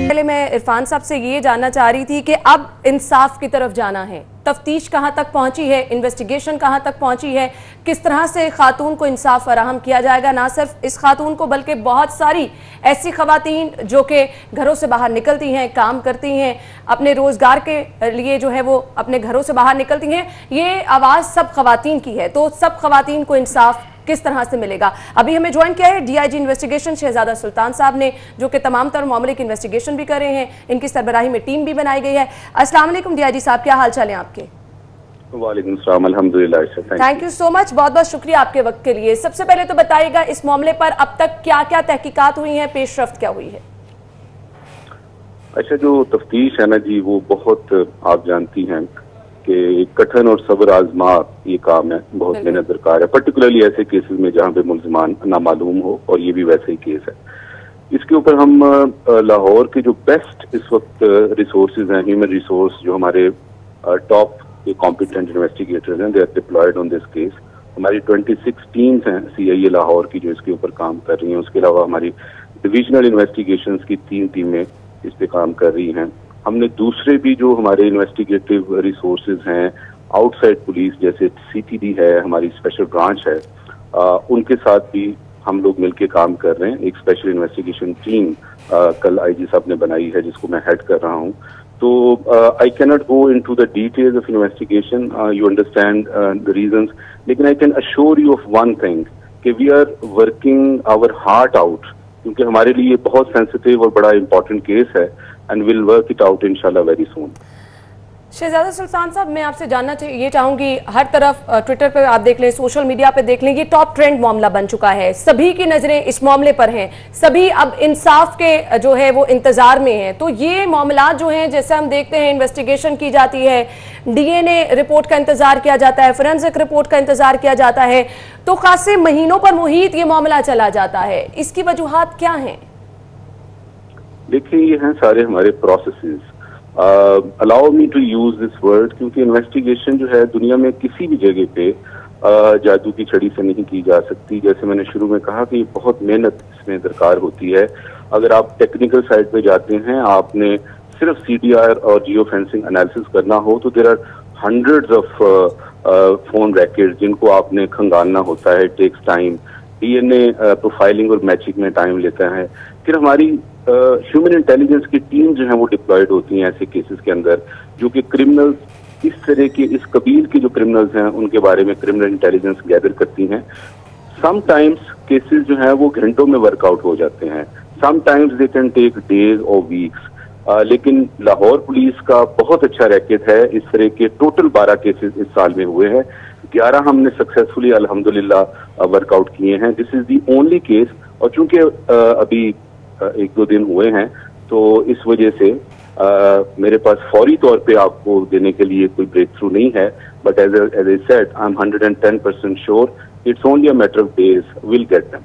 पहले मैं इरफान साहब से ये जानना चाह रही थी कि अब इंसाफ की तरफ जाना है, तफ्तीश कहाँ तक पहुंची है, इन्वेस्टिगेशन कहाँ तक पहुंची है, किस तरह से खातून को इंसाफ फराहम किया जाएगा। ना सिर्फ इस खातून को बल्कि बहुत सारी ऐसी खवातीन जो कि घरों से बाहर निकलती हैं, काम करती हैं, अपने रोजगार के लिए जो है वो अपने घरों से बाहर निकलती हैं, ये आवाज़ सब खवातीन की है। तो सब खवातीन को इंसाफ किस तरह से मिलेगा। अभी हमें ज्वाइन किया है DIG इन्वेस्टिगेशन शहजादा सुल्तान साहब ने, जो कि तमाम तर मामले की इन्वेस्टिगेशन भी कर रहे हैं। इनकी सरबराही में टीम भी बनाई गई है। अस्सलाम वालेकुम DIG साहब, क्या हाल चाल है आपके? वालेकुम सलाम, अल्हम्दुलिल्लाह। थैंक यू सो मच, बहुत बहुत शुक्रिया आपके वक्त के लिए। सबसे पहले तो बताइएगा इस मामले पर अब तक क्या क्या तहकीकात हुई हैं, पेशरफ्त क्या हुई है? अच्छा, जो तफ्तीश है ना जी, वो बहुत आप जानती हैं कि कठिन और सब्र आजमा ये काम है, बहुत मेहनत दरकार है, पर्टिकुलरली ऐसे केसेस में जहाँ पे मुल्जिमान नामालूम हो, और ये भी वैसे ही केस है। इसके ऊपर हम लाहौर के जो बेस्ट इस वक्त रिसोर्सेज हैं, ह्यूमन रिसोर्स, जो हमारे टॉप कॉम्पिटेंट इन्वेस्टिगेटर्स हैं, they are deployed on this case. हमारी 26 टीम्स हैं CIA लाहौर की जो इसके ऊपर काम कर रही हैं। उसके अलावा हमारी डिविजनल इन्वेस्टिगेशंस की 3 टीमें इस पे काम कर रही हैं। हमने दूसरे भी जो हमारे इन्वेस्टिगेटिव रिसोर्सेज हैं आउटसाइड पुलिस, जैसे CTD है, हमारी स्पेशल ब्रांच है, उनके साथ भी हम लोग मिलके काम कर रहे हैं। एक स्पेशल इन्वेस्टिगेशन टीम कल IG साहब ने बनाई है, जिसको मैं हेड कर रहा हूँ। तो I cannot go into the details of investigation, you understand the reasons, लेकिन I can assure you of one thing कि we are working our heart out, क्योंकि हमारे लिए बहुत सेंसिटिव और बड़ा इंपॉर्टेंट केस है, and we'll work it out inshallah very soon. Shahzada Sultan साहब, मैं आपसे जानना ये चाहूंगी, हर तरफ ट्विटर पे आप देख लें, सोशल मीडिया पे देख लें, ये टॉप ट्रेंड मामला बन चुका है, सभी की नजरें इस मामले पर हैं, सभी अब इंसाफ के जो है वो इंतजार में हैं। तो ये मामला जो हैं, जैसे हम देखते हैं इन्वेस्टिगेशन की जाती है, DNA रिपोर्ट का इंतजार किया जाता है, फोरेंसिक रिपोर्ट का इंतजार किया जाता है, तो खासे महीनों पर मुहित ये मामला चला जाता है, इसकी वजूहात क्या हैं? देखिए, ये हैं सारे हमारे processes. Allow me to use this word, क्योंकि इन्वेस्टिगेशन जो है दुनिया में किसी भी जगह पे जादू की छड़ी से नहीं की जा सकती। जैसे मैंने शुरू में कहा कि बहुत मेहनत इसमें दरकार होती है। अगर आप टेक्निकल साइड पे जाते हैं, आपने सिर्फ CDR और जियो फेंसिंग एनालिसिस करना हो, तो there are hundreds of phone rackets जिनको आपने खंगालना होता है, टेक्स टाइम। DNA प्रोफाइलिंग और मैचिंग में टाइम लेता है। फिर हमारी ह्यूमन इंटेलिजेंस की टीम जो है वो डिप्लॉयड होती हैं ऐसे केसेस के अंदर, जो कि क्रिमिनल्स, इस तरह के इस कबील के जो क्रिमिनल्स हैं उनके बारे में क्रिमिनल इंटेलिजेंस गैदर करती हैं। समटाइम्स केसेस जो है वो घंटों में वर्कआउट हो जाते हैं, sometimes they can take days और वीक्स। लेकिन लाहौर पुलिस का बहुत अच्छा रैकेट है। इस तरह के टोटल 12 केसेस इस साल में हुए हैं। 11 हमने सक्सेसफुली अल्हम्दुलिल्लाह वर्कआउट किए हैं। This is the only case, और चूंकि अभी 1-2 दिन हुए हैं तो इस वजह से मेरे पास फौरी तौर पे आपको देने के लिए कोई ब्रेक थ्रू नहीं है, but as I said I am 110% sure it's only a matter of days, will get them.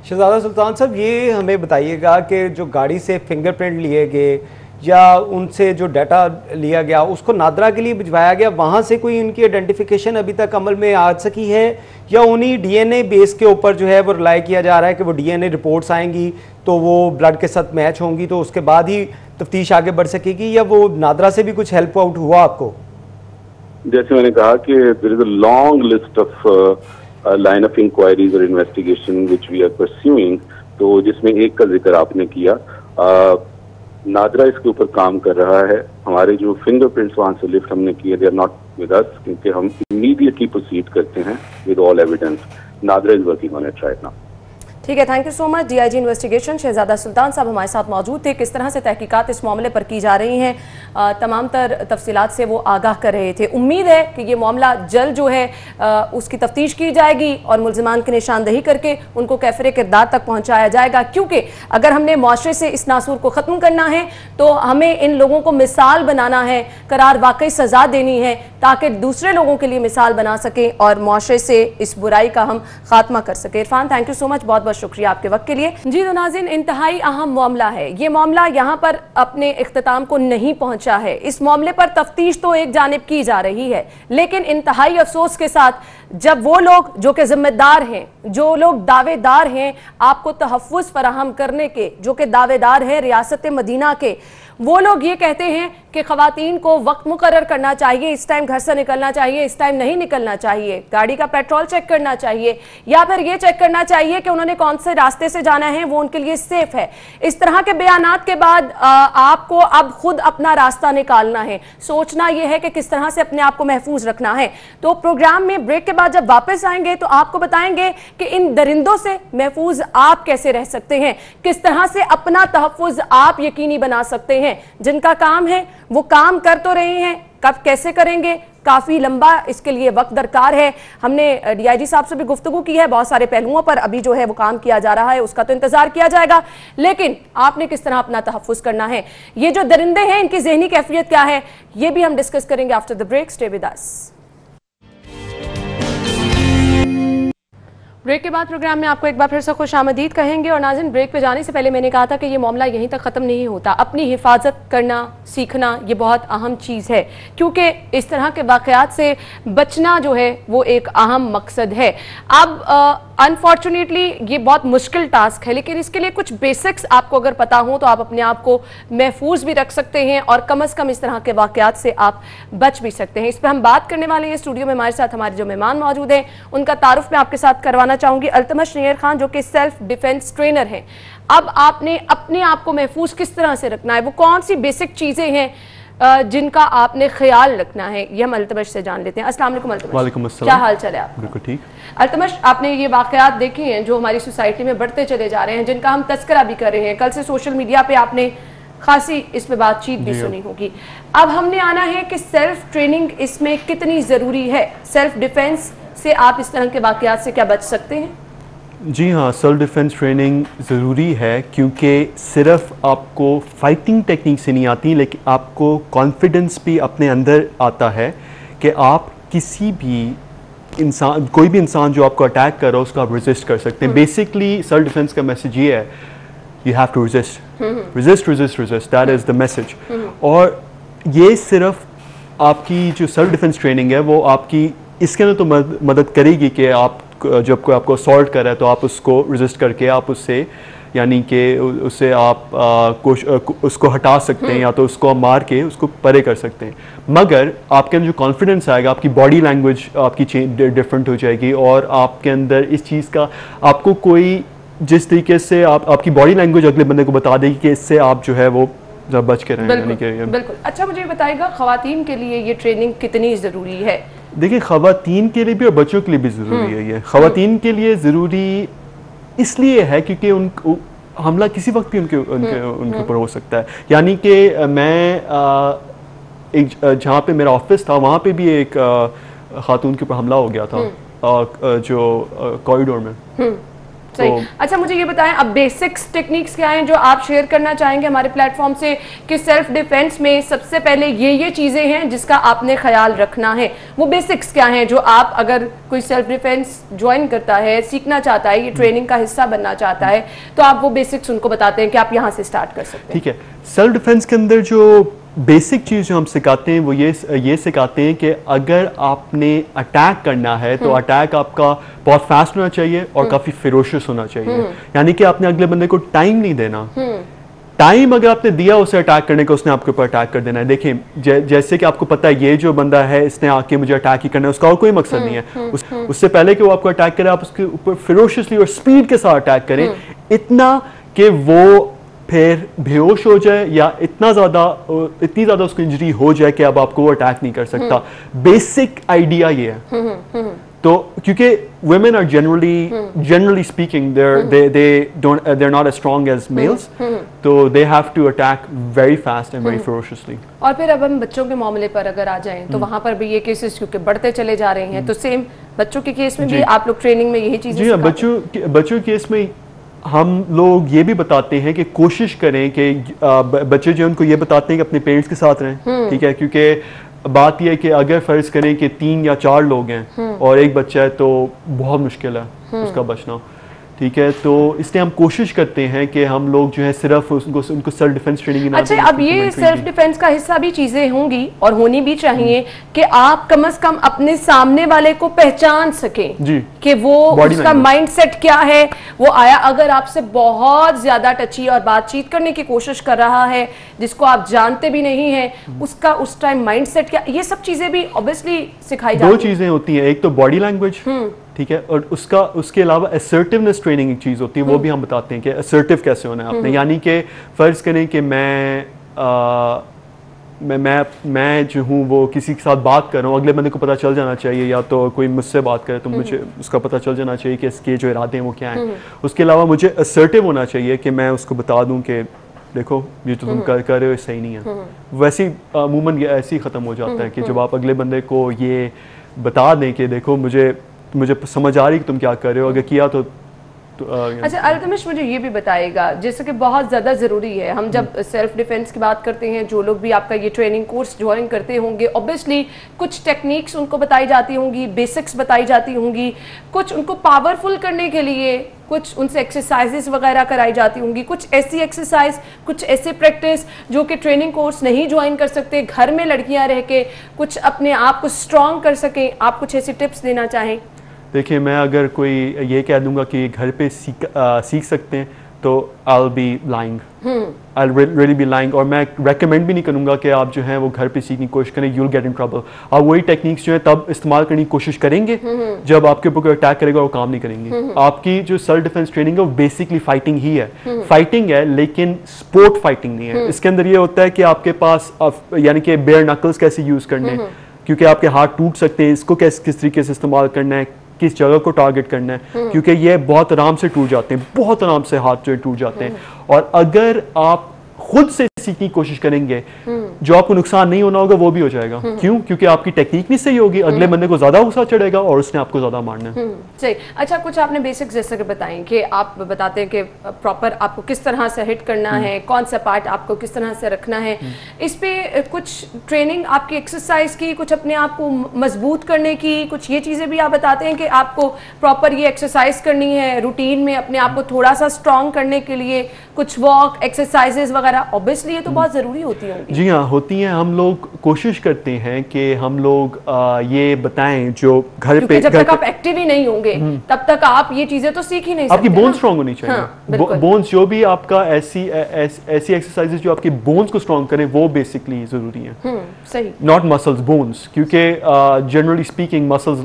Shahzada Sultan साहब, ये हमें बताइएगा कि जो गाड़ी से फिंगरप्रिंट लिए गए या उनसे जो डाटा लिया गया उसको नादरा के लिए भिजवाया गया, वहाँ से कोई उनकी आइडेंटिफिकेशन अभी तक अमल में आ सकी है, या उन्हीं डीएनए बेस के ऊपर जो है वो रिलाई किया जा रहा है कि वो डीएनए रिपोर्ट्स आएंगी तो वो ब्लड के साथ मैच होंगी तो उसके बाद ही तफ्तीश आगे बढ़ सकेगी, या वो नादरा से भी कुछ हेल्प आउट हुआ आपको? जैसे मैंने कहा कि there is a long list of line of inquiries और investigation which we are pursuing, तो जिसमें एक का जिक्र आपने किया। नादरा इसके ऊपर काम कर रहा है। हमारे जो फिंगरप्रिंट्स वहां से लिफ्ट हमने किए, they are not with us, क्योंकि हम इमीडिएटली प्रोसीड करते हैं with all evidence. NADRA is working on it right now. ठीक है, thank you so much. DIG investigation Shahzada Sultan साहब हमारे साथ मौजूद थे। किस तरह से तहकीकात इस मामले पर की जा रही हैं, तमाम तर तफसीलात से वो आगाह कर रहे थे। उम्मीद है कि ये मामला जल्द जो है उसकी तफ्तीश की जाएगी और मुल्ज़िमान की निशानदही करके उनको कैफरे किरदार तक पहुँचाया जाएगा, क्योंकि अगर हमने मुआशरे से इस नासूर को ख़त्म करना है तो हमें इन लोगों को मिसाल बनाना है, करार वाकई सज़ा देनी है ताकि दूसरे लोगों के लिए मिसाल बना सकें और मुआशरे से इस बुराई का हम खात्मा कर सकें। Irfan, thank you so much, बहुत बहुत शुक्रिया आपके वक्त के लिए। जी तो नाज़रीन, इंतहाई अहम मामला है ये। मामला यहाँ पर अपने इख्तिताम को नहीं पहुंचा है। इस मामले पर तफ्तीश तो एक जानिब की जा रही है, लेकिन इंतहाई अफसोस के साथ जब वो लोग जो कि जिम्मेदार हैं, जो लोग दावेदार हैं आपको तहफ़्फ़ुज़ फराहम करने के, जो कि दावेदार हैं रियासत मदीना के, वो लोग ये कहते हैं कि ख़वातीन को वक्त मुकर्रर करना चाहिए, इस टाइम घर से निकलना चाहिए, इस टाइम नहीं निकलना चाहिए, गाड़ी का पेट्रोल चेक करना चाहिए, या फिर ये चेक करना चाहिए कि उन्होंने कौन से रास्ते से जाना है, वो उनके लिए सेफ है। इस तरह के बयानात के बाद आपको अब खुद अपना रास्ता निकालना है, सोचना यह है कि किस तरह से अपने आप को महफूज रखना है। तो प्रोग्राम में ब्रेक के बाद जब वापस आएंगे तो आपको बताएंगे कि इन दरिंदों से महफूज आप कैसे रह सकते हैं, किस तरह से अपना तहफ़्फ़ुज़ आप यकीनी बना सकते हैं। जिनका काम है वो काम कर तो रहे हैं, कब कैसे करेंगे, काफी लंबा इसके लिए वक्त दरकार है। हमने डीआईजी साहब से भी गुफ्तगू की है, बहुत सारे पहलुओं पर अभी जो है वो काम किया जा रहा है, उसका तो इंतजार किया जाएगा, लेकिन आपने किस तरह अपना तहफ़्फ़ुज़ करना है, ये जो दरिंदे हैं इनकी ज़हनी कैफियत क्या है, ये भी हम डिस्कस करेंगे after the break. Stay with us. Break के बाद प्रोग्राम में आपको एक बार फिर से खुशामदीद कहेंगे। और नाज़रीन, ब्रेक पे जाने से पहले मैंने कहा था कि ये मामला यहीं तक ख़त्म नहीं होता। अपनी हिफाजत करना सीखना ये बहुत अहम चीज़ है, क्योंकि इस तरह के वाक़यात से बचना जो है वो एक अहम मकसद है। अब अनफॉर्चुनेटली ये बहुत मुश्किल टास्क है, लेकिन इसके लिए कुछ बेसिक्स आपको अगर पता हो तो आप अपने आप को महफूज भी रख सकते हैं और कम अज़ कम इस तरह के वाक़यात से आप बच भी सकते हैं। इस पर हम बात करने वाले हैं। स्टूडियो में हमारे साथ हमारे जो मेहमान मौजूद हैं उनका तारुफ मैं आपके साथ करवाना चाहूँगी। अल्तमश नैयर खान जो कि सेल्फ डिफेंस ट्रेनर हैं। अब आपने अपने आप को महफूज किस तरह से रखना है, वो कौन सी बेसिक चीज़ें हैं जिनका आपने ख्याल रखना है, ये हम अल्तमश से जान लेते हैं। अस्सलाम वालेकुम अल्तमश। वालेकुम अस्सलाम। क्या हाल चाल है आपका? बिल्कुल ठीक। अल्तमश, आपने ये वाक़यात देखे हैं जो हमारी सोसाइटी में बढ़ते चले जा रहे हैं, जिनका हम तस्करा भी कर रहे हैं। कल से सोशल मीडिया पे आपने खासी इस पे बातचीत भी सुनी होगी। अब हमने आना है कि सेल्फ ट्रेनिंग इसमें कितनी ज़रूरी है, सेल्फ डिफेंस से आप इस तरह के वाक़यात से क्या बच सकते हैं? जी हाँ, सेल्फ डिफेंस ट्रेनिंग ज़रूरी है, क्योंकि सिर्फ आपको फाइटिंग टेक्निक से नहीं आती, लेकिन आपको कॉन्फिडेंस भी अपने अंदर आता है कि आप किसी भी इंसान, कोई भी इंसान जो आपको अटैक कर रहा है उसको आप रेजिस्ट कर सकते हैं। बेसिकली सेल्फ डिफेंस का मैसेज ये है, you have to resist, resist resist resist, that is the message. और ये सिर्फ आपकी जो सेल्फ डिफेंस ट्रेनिंग है वो आपकी इसके अंदर तो मदद करेगी कि आप जब कोई आपको असॉल्ट कर रहा है तो आप उसको रेजिस्ट करके आप उससे, यानी कि उससे आप उसको हटा सकते हैं या तो उसको मार के उसको परे कर सकते हैं। मगर आपके अंदर जो कॉन्फिडेंस आएगा, आपकी बॉडी लैंग्वेज आपकी डिफरेंट हो जाएगी और आपके अंदर इस चीज़ का आपको कोई जिस तरीके से आपकी बॉडी लैंग्वेज अगले बंदे को बता देगी कि इससे आप जो है वो बच के रहें। बिल्कुल। अच्छा, मुझे बताइएगा ख़वातीन के लिए ये ट्रेनिंग कितनी ज़रूरी है? देखिए, ख़वातीन के लिए भी और बच्चों के लिए भी ज़रूरी है। ये ख़वातीन के लिए ज़रूरी इसलिए है क्योंकि हमला किसी वक्त भी उनके ऊपर हो सकता है। यानी कि मैं एक जहाँ पे मेरा ऑफिस था वहाँ पे भी एक खातून के ऊपर हमला हो गया था जो कॉरिडोर में। सही। अच्छा मुझे ये बताएं अब बेसिक्स टेक्निक्स क्या हैं जो आप शेयर करना चाहेंगे हमारे प्लेटफॉर्म से कि सेल्फ डिफेंस में सबसे पहले ये चीजें हैं जिसका आपने ख्याल रखना है, वो बेसिक्स क्या हैं जो आप अगर कोई सेल्फ डिफेंस ज्वाइन करता है, सीखना चाहता है, ये ट्रेनिंग का हिस्सा बनना चाहता है, तो आप वो बेसिक्स उनको बताते हैं कि आप यहाँ से स्टार्ट कर सकते हैं। ठीक है, सेल्फ डिफेंस के अंदर जो बेसिक चीज़ जो हम सिखाते हैं वो ये सिखाते हैं कि अगर आपने अटैक करना है तो अटैक आपका बहुत फास्ट होना चाहिए और काफ़ी फिरोशियस होना चाहिए, यानी कि आपने अगले बंदे को टाइम नहीं देना। टाइम अगर आपने दिया उसे अटैक करने का, उसने आपके ऊपर अटैक कर देना है। देखिए जैसे कि आपको पता है ये जो बंदा है इसने आके मुझे अटैक ही करना है, उसका और कोई मकसद नहीं है। उससे पहले कि वो आपको अटैक करे आप उसके ऊपर फिरोशियसली और स्पीड के साथ अटैक करें, इतना कि वो फिर बेहोश हो जाए या इतनी ज़्यादा उसको इंजरी हो जाए कि अब आपको वो अटैक नहीं कर सकता। बेसिक आइडिया ये है। तो क्योंकि women are generally speaking they're not as strong as males, तो they have to attack very fast and very ferociously। और फिर अब हम बच्चों के मामले पर अगर आ जाएं तो वहां पर भी ये केसेस क्योंकि बढ़ते चले जा रहे हैं, तो सेम बच्चों के केस में भी आप लोग ट्रेनिंग में यही चीजें? जी हाँ, बच्चों के केस में हम लोग ये भी बताते हैं कि कोशिश करें कि बच्चे जो उनको ये बताते हैं कि अपने पेरेंट्स के साथ रहें। ठीक है, क्योंकि बात यह है कि अगर फर्ज करें कि 3 या 4 लोग हैं और एक बच्चा है तो बहुत मुश्किल है उसका बचना। ठीक है, तो इसलिए हम कोशिश करते हैं कि हम लोग जो है सिर्फ उनको सेल्फ डिफेंस ट्रेनिंग। अच्छा, अब ये सेल्फ डिफेंस का हिस्सा भी चीजें होंगी और होनी भी चाहिए कि आप कम से कम अपने सामने वाले को पहचान सकें जी कि वो उसका माइंडसेट क्या है। वो आया अगर आपसे बहुत ज्यादा टची और बातचीत करने की कोशिश कर रहा है जिसको आप जानते भी नहीं है, उसका उस टाइम माइंडसेट क्या, ये सब चीजें भी ऑब्वियसली सिखाई जाती हैं। 2 चीजें होती हैं, एक तो बॉडी लैंग्वेज, ठीक है, और उसके अलावा असर्टिवनेस ट्रेनिंग एक चीज़ होती है, वो भी हम बताते हैं कि असर्टिव कैसे होना है आपने। यानी कि फ़र्ज़ करें कि मैं जो हूँ वो किसी के साथ बात कर रहा हूँ, अगले बंदे को पता चल जाना चाहिए, या तो कोई मुझसे बात करे तो मुझे उसका पता चल जाना चाहिए कि इसके जो इरादे हैं वो क्या हैं। उसके अलावा मुझे असर्टिव होना चाहिए कि मैं उसको बता दूँ कि देखो ये तो तुम कर रहे हो सही नहीं है। वैसे अमूमन ये ऐसे ही ख़त्म हो जाता है कि जब आप अगले बंदे को ये बता दें कि देखो मुझे समझ आ रही कि तुम क्या कर रहे हो, अगर किया तो अच्छा अल्तमिश मुझे ये भी बताएगा, जैसे कि बहुत ज़्यादा ज़रूरी है, हम जब सेल्फ डिफेंस की बात करते हैं, जो लोग भी आपका ये ट्रेनिंग कोर्स ज्वाइन करते होंगे, ऑब्वियसली कुछ टेक्निक्स उनको बताई जाती होंगी, बेसिक्स बताई जाती होंगी, कुछ उनको पावरफुल करने के लिए कुछ उनसे एक्सरसाइजेस वगैरह कराई जाती होंगी, कुछ ऐसी एक्सरसाइज, कुछ ऐसे प्रैक्टिस जो कि ट्रेनिंग कोर्स नहीं ज्वाइन कर सकते, घर में लड़कियां रह के कुछ अपने आप को स्ट्रॉन्ग कर सकें, आप कुछ ऐसी टिप्स देना चाहें? देखिए, मैं अगर कोई ये कह दूंगा कि घर पे सीख सकते हैं तो I'll be lying, I'll really be lying, और मैं रेकमेंड भी नहीं करूंगा कि आप जो है वो घर पे सीखने की कोशिश करें, you'll get in trouble। आप वही टेक्निक्स जो है तब इस्तेमाल करने की कोशिश करेंगे जब आपके ऊपर कोई अटैक करेगा और काम नहीं करेंगे। आपकी जो सेल्फ डिफेंस ट्रेनिंग है वो बेसिकली फाइटिंग ही है, फाइटिंग है, लेकिन स्पोर्ट फाइटिंग नहीं है। इसके अंदर ये होता है कि आपके पास यानी कि बेयर नकल्स कैसे यूज करने हैं, क्योंकि आपके हाथ टूट सकते हैं, इसको किस तरीके से इस्तेमाल करना है, किस जगह को टारगेट करना है, क्योंकि ये बहुत आराम से टूट जाते हैं, बहुत आराम से हाथ जो टूट जाते हैं। और अगर आप खुद से सीखने की कोशिश करेंगे, जो आपको नुकसान नहीं होना होगा वो भी हो जाएगा। क्यों? क्योंकि आपकी टेक्निक नहीं सही होगी, अगले बंदे को ज्यादा गुस्सा चढ़ेगा और उसने आपको ज्यादा मारना है। सही। अच्छा, कुछ आपने बेसिक्स जैसे कि बताएं कि आप बताते हैं कि प्रॉपर आपको किस तरह से हिट करना है, कौन सा पार्ट आपको किस तरह से रखना है, इस पे कुछ ट्रेनिंग आपकी एक्सरसाइज की, कुछ अपने आप को मजबूत करने की, कुछ ये चीजें भी आप बताते हैं कि आपको प्रॉपर ये एक्सरसाइज करनी है रूटीन में, अपने आप को थोड़ा सा स्ट्रॉन्ग करने के लिए कुछ वॉक एक्सरसाइजेज वगैरह, ऑब्वियसली ये तो बहुत जरूरी होती होंगी। जी हाँ, होती हैं। हम लोग कोशिश करते हैं कि हम लोग ये बताएं जो घर पे, जब तक आप एक्टिव ही नहीं होंगे तब तक आप ये चीजें तो सीख ही नहीं सकते। आपकी बोन स्ट्रांग होनी चाहिए। बोन्स जो भी आपका ऐसी एक्सरसाइजेज जो आपके बोन्स को स्ट्रांग करें वो बेसिकली जरूरी है। सही। नॉट मसल्स, बोन्स, क्योंकि generally speaking muscles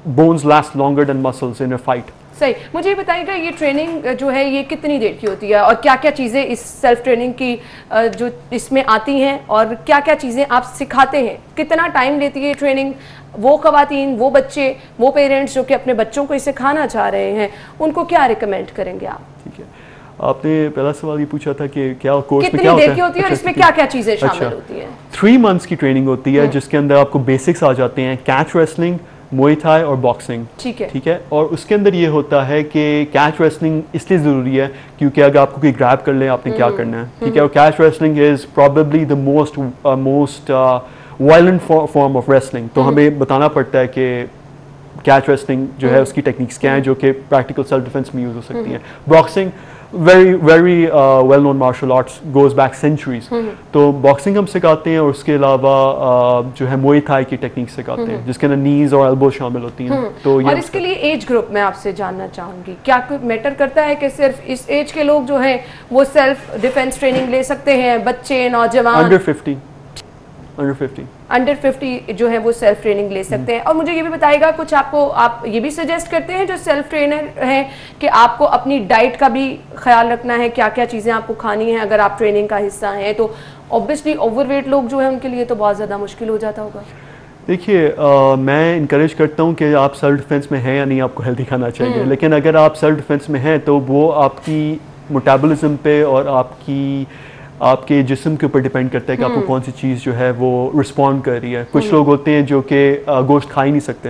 bones last longer than muscles in a fight. सही। मुझे ये बताइएगा ये ट्रेनिंग जो है ये कितनी देर की होती है और क्या क्या चीज़ें इस सेल्फ ट्रेनिंग की जो इसमें आती हैं और क्या क्या चीज़ें आप सिखाते हैं, कितना टाइम लेती है ट्रेनिंग? वो ख़वातीन, वो बच्चे, वो पेरेंट्स जो कि अपने बच्चों को इसे सिखाना चाह रहे हैं, उनको क्या रिकमेंड करेंगे आप? ठीक है, आपने पहला सवाल ये पूछा था कि क्या कोर्स में कितनी क्या देर की होती है और इसमें क्या क्या चीजें शामिल होती हैं? 3 months की ट्रेनिंग होती है जिसके अंदर आपको बेसिक्स आ जाते हैं, कैच रेसलिंग, मुए थाई और बॉक्सिंग। ठीक है। और उसके अंदर ये होता है कि कैच रेसलिंग इसलिए ज़रूरी है क्योंकि अगर आपको कोई ग्रैब कर ले आपने क्या करना है। ठीक है। और catch wrestling is probably the most violent form of wrestling. तो हमें बताना पड़ता है कि कैच रेसलिंग जो है उसकी टेक्निक्स क्या हैं जो कि प्रैक्टिकल सेल्फ डिफेंस में यूज़ हो सकती हैं। Boxing very well known martial arts, goes back centuries। तो बॉक्सिंग हम सिखाते हैं और उसके अलावा जो है मुए थाई की टेक्निक सिखाते हैं जिसके अंदर नीज और एल्बो शामिल होती हैं। तो और इसके लिए एज ग्रुप मैं आपसे जानना चाहूंगी, क्या कोई मैटर करता है कि सिर्फ इस एज के लोग जो हैं वो सेल्फ डिफेंस ट्रेनिंग ले सकते हैं, बच्चे, नौजवान? अंडर 50 जो है वो सेल्फ ट्रेनिंग ले सकते हैं। और मुझे ये भी बताइएगा कुछ आप ये भी सजेस्ट करते हैं जो सेल्फ ट्रेनर हैं कि आपको अपनी डाइट का भी ख्याल रखना है, क्या क्या चीज़ें आपको खानी है अगर आप ट्रेनिंग का हिस्सा हैं? तो ऑब्वियसली ओवरवेट लोग जो है उनके लिए तो बहुत ज़्यादा मुश्किल हो जाता होगा। देखिए मैं इनकरेज करता हूँ कि आप सेल्फ डिफेंस में हैं या नहीं आपको हेल्दी खाना चाहिए, लेकिन अगर आप सेल्फ डिफेंस में हैं तो वो आपकी मेटाबॉलिज्म पे और आपके जिस्म के ऊपर डिपेंड करता है कि आपको कौन सी चीज़ जो है वो रिस्पॉन्ड कर रही है। कुछ लोग होते हैं जो कि गोश्त खा ही नहीं सकते,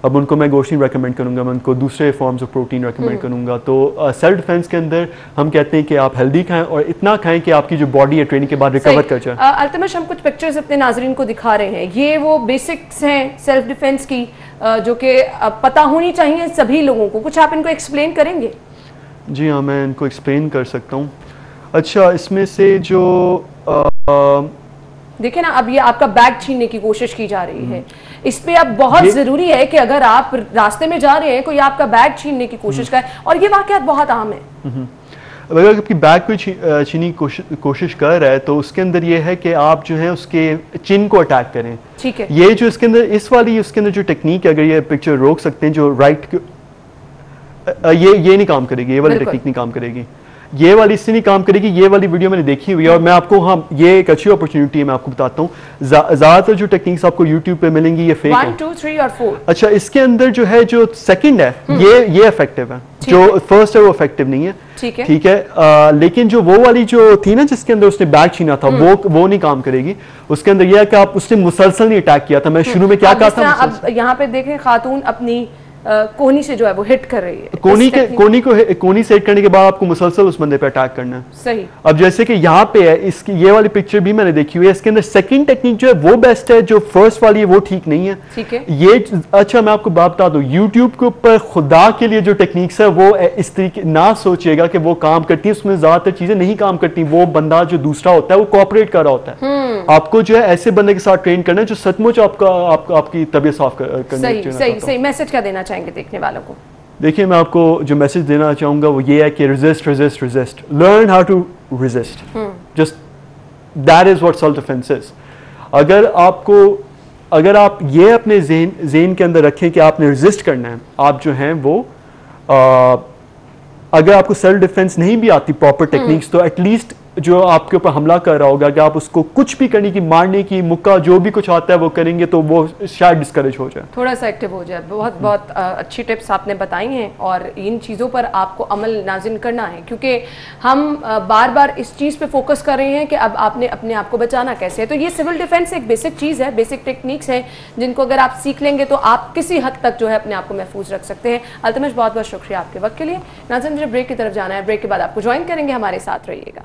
अब उनको मैं गोश्त नहीं रेकमेंड करूँगा, मैं उनको दूसरे फॉर्म्स ऑफ प्रोटीन रेकमेंड करूँगा। तो सेल्फ डिफेंस के अंदर हम कहते हैं कि आप हेल्दी खाएं और इतना खाएं कि आपकी जो बॉडी है ट्रेनिंग के बाद रिकवर कर जाए। अल्तमश, हम कुछ पिक्चर्स अपने नाजरीन को दिखा रहे हैं, ये वो बेसिक्स हैं सेल्फ डिफेंस की जो कि पता होनी चाहिए सभी लोगों को, कुछ आप इनको एक्सप्लेन करेंगे? जी हाँ, मैं इनको एक्सप्लेन कर सकता हूँ। अच्छा, इसमें से जो देखिए ना, अब ये आपका बैग छीनने की कोशिश की जा रही है, इस पे अब बहुत जरूरी है कि अगर आप रास्ते में जा रहे हैं कोई आपका बैग छीनने की कोशिश करे, और ये वाकयात बहुत आम है। अगर आपकी बैग कोई छीनने की कोशिश कर रहा है तो उसके अंदर ये है कि आप जो है उसके चिन को अटैक करें। ठीक है। ये जो इसके अंदर उसके अंदर जो टेक्निक है, अगर ये पिक्चर रोक सकते हैं, जो राइट ये नहीं काम करेगी, ये वाली टेक्निक नहीं काम करेगी, ये वाली इससे नहीं काम करेगी। ये वाली वीडियो मैंने देखी हुई है और मैं आपको, हाँ ये एक अच्छी अपॉर्चुनिटी है, मैं आपको बताता हूँ। ज्यादातर जो टेक्निक्स आपको YouTube पे मिलेंगी ये फेक है। 1, 2, 3 और 4। अच्छा, इसके अंदर जो है जो सेकंड है ये इफेक्टिव है, जो फर्स्ट है वो इफेक्टिव नहीं है। ठीक है। लेकिन जो वो वाली जो थी ना जिसके अंदर उसने बैग छीना था वो नहीं काम करेगी। उसके अंदर यह है कि आप उसने मुसलसल नहीं अटैक किया था। मैं शुरू में क्या कहा था, अब यहाँ पे देखें खातून अपनी कोहनी से जो है वो हिट कर रही है। कोहनी से हिट करने के बाद आपको मुसलसल उस बंदे पे अटैक करना है। सही। अब जैसे कि यहाँ पे है, इसकी ये वाली पिक्चर भी मैंने देखी हुई है, इसके अंदर सेकंड टेक्निक जो है वो बेस्ट है, जो फर्स्ट वाली है वो ठीक नहीं है। ठीक है। ये अच्छा, मैं आपको बात बता दूं, यूट्यूब के ऊपर खुदा के लिए जो टेक्निक्स है वो इस तरीके ना सोचिएगा कि वो काम करती है, उसमें ज्यादातर चीजें नहीं काम करती। वो बंदा जो दूसरा होता है वो कोऑपरेट कर रहा होता है। आपको जो है ऐसे बंदे के साथ ट्रेन करना है जो सचमुच आपकी तबीयत साफ करने। सही मैसेज क्या देना चाहेंगे देखने वालों को? देखिए, मैं आपको जो मैसेज देना चाहूंगा वो ये है कि resist, learn how to resist, just that is what self defence is. अगर आप ये अपने ज़हन के अंदर रखें कि आपने रेजिस्ट करना है, आप जो हैं वो अगर आपको सेल्फ डिफेंस नहीं भी आती प्रॉपर टेक्निक्स, तो एटलीस्ट जो आपके ऊपर हमला कर रहा होगा कि आप उसको कुछ भी करने की, मारने की, मुक्का जो भी कुछ आता है वो करेंगे तो वो शायद डिस्करेज हो जाए, थोड़ा सा एक्टिव हो जाए। बहुत अच्छी टिप्स आपने बताई हैं और इन चीज़ों पर आपको अमल नाज़िन करना है, क्योंकि हम बार बार इस चीज़ पे फोकस कर रहे हैं कि अब आपने अपने आप को बचाना कैसे है। तो ये सिविल डिफेंस एक बेसिक चीज़ है, बेसिक टेक्निक्स हैं जिनको अगर आप सीख लेंगे तो आप किसी हद तक जो है अपने आप को महफूज रख सकते हैं। अल्तमश, बहुत बहुत शुक्रिया आपके वक्त के लिए। नाज़िन, मुझे ब्रेक की तरफ जाना है, ब्रेक के बाद आपको ज्वाइन करेंगे, हमारे साथ रहिएगा।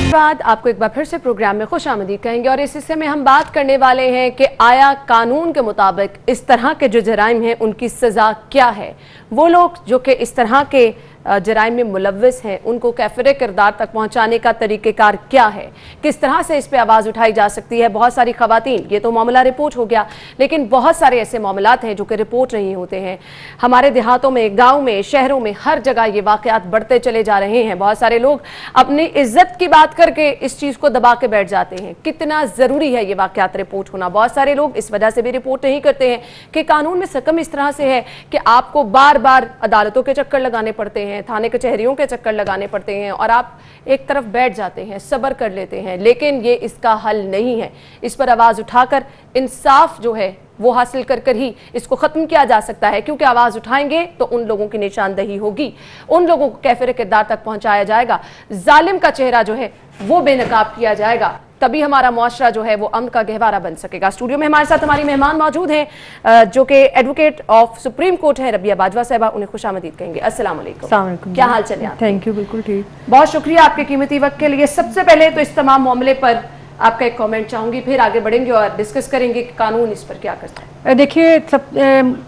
बाद आपको एक बार फिर से प्रोग्राम में खुशामदीद कहेंगे और इस हिस्से में हम बात करने वाले हैं कि आया कानून के मुताबिक इस तरह के जो जराइम हैं उनकी सज़ा क्या है। वो लोग जो कि इस तरह के जराइम में मुलव्वस हैं उनको कैफिर किरदार तक पहुंचाने का तरीक़ेकार क्या है, किस तरह से इस पर आवाज़ उठाई जा सकती है। बहुत सारी ख़वातीन, ये तो मामला रिपोर्ट हो गया, लेकिन बहुत सारे ऐसे मामलात हैं जो कि रिपोर्ट नहीं होते हैं। हमारे देहातों में, गाँव में, शहरों में, हर जगह ये वाक़यात बढ़ते चले जा रहे हैं। बहुत सारे लोग अपनी इज्जत की बात करके इस चीज़ को दबा के बैठ जाते हैं। कितना ज़रूरी है ये वाक़यात रिपोर्ट होना। बहुत सारे लोग इस वजह से भी रिपोर्ट नहीं करते हैं कि कानून में सकम इस तरह से है कि आपको बार बार अदालतों के चक्कर लगाने पड़ते हैं, हैं, थाने कचहरियों के चक्कर लगाने पड़ते हैं और आप एक तरफ बैठ जाते हैं, सब्र कर लेते हैं, लेकिन ये इसका हल नहीं है। इस पर आवाज़ उठाकर इंसाफ जो है वो हासिल कर कर ही इसको ख़त्म किया जा सकता है, क्योंकि आवाज़ उठाएंगे तो उन लोगों की निशानदही होगी, उन लोगों को कैफिर किरदार तक पहुंचाया जाएगा, जालिम का चेहरा जो है वो बेनकाब किया जाएगा, तभी हमारा मुआशरा जो है वो अमन का गहवारा बन सकेगा। स्टूडियो में हमारे साथ हमारी मेहमान मौजूद हैं जो कि एडवोकेट ऑफ सुप्रीम कोर्ट है रबिया बाजवा साहिबा, उन्हें खुशामदीद कहेंगे। अस्सलाम वालेकुम, क्या हाल चल रहा है? थैंक यू, बिल्कुल ठीक। बहुत शुक्रिया आपके कीमती वक्त के लिए। सबसे पहले तो इस तमाम मामले पर आपका एक कमेंट चाहूंगी, फिर आगे बढ़ेंगे और डिस्कस करेंगे कि कानून इस पर क्या करता है। देखिए,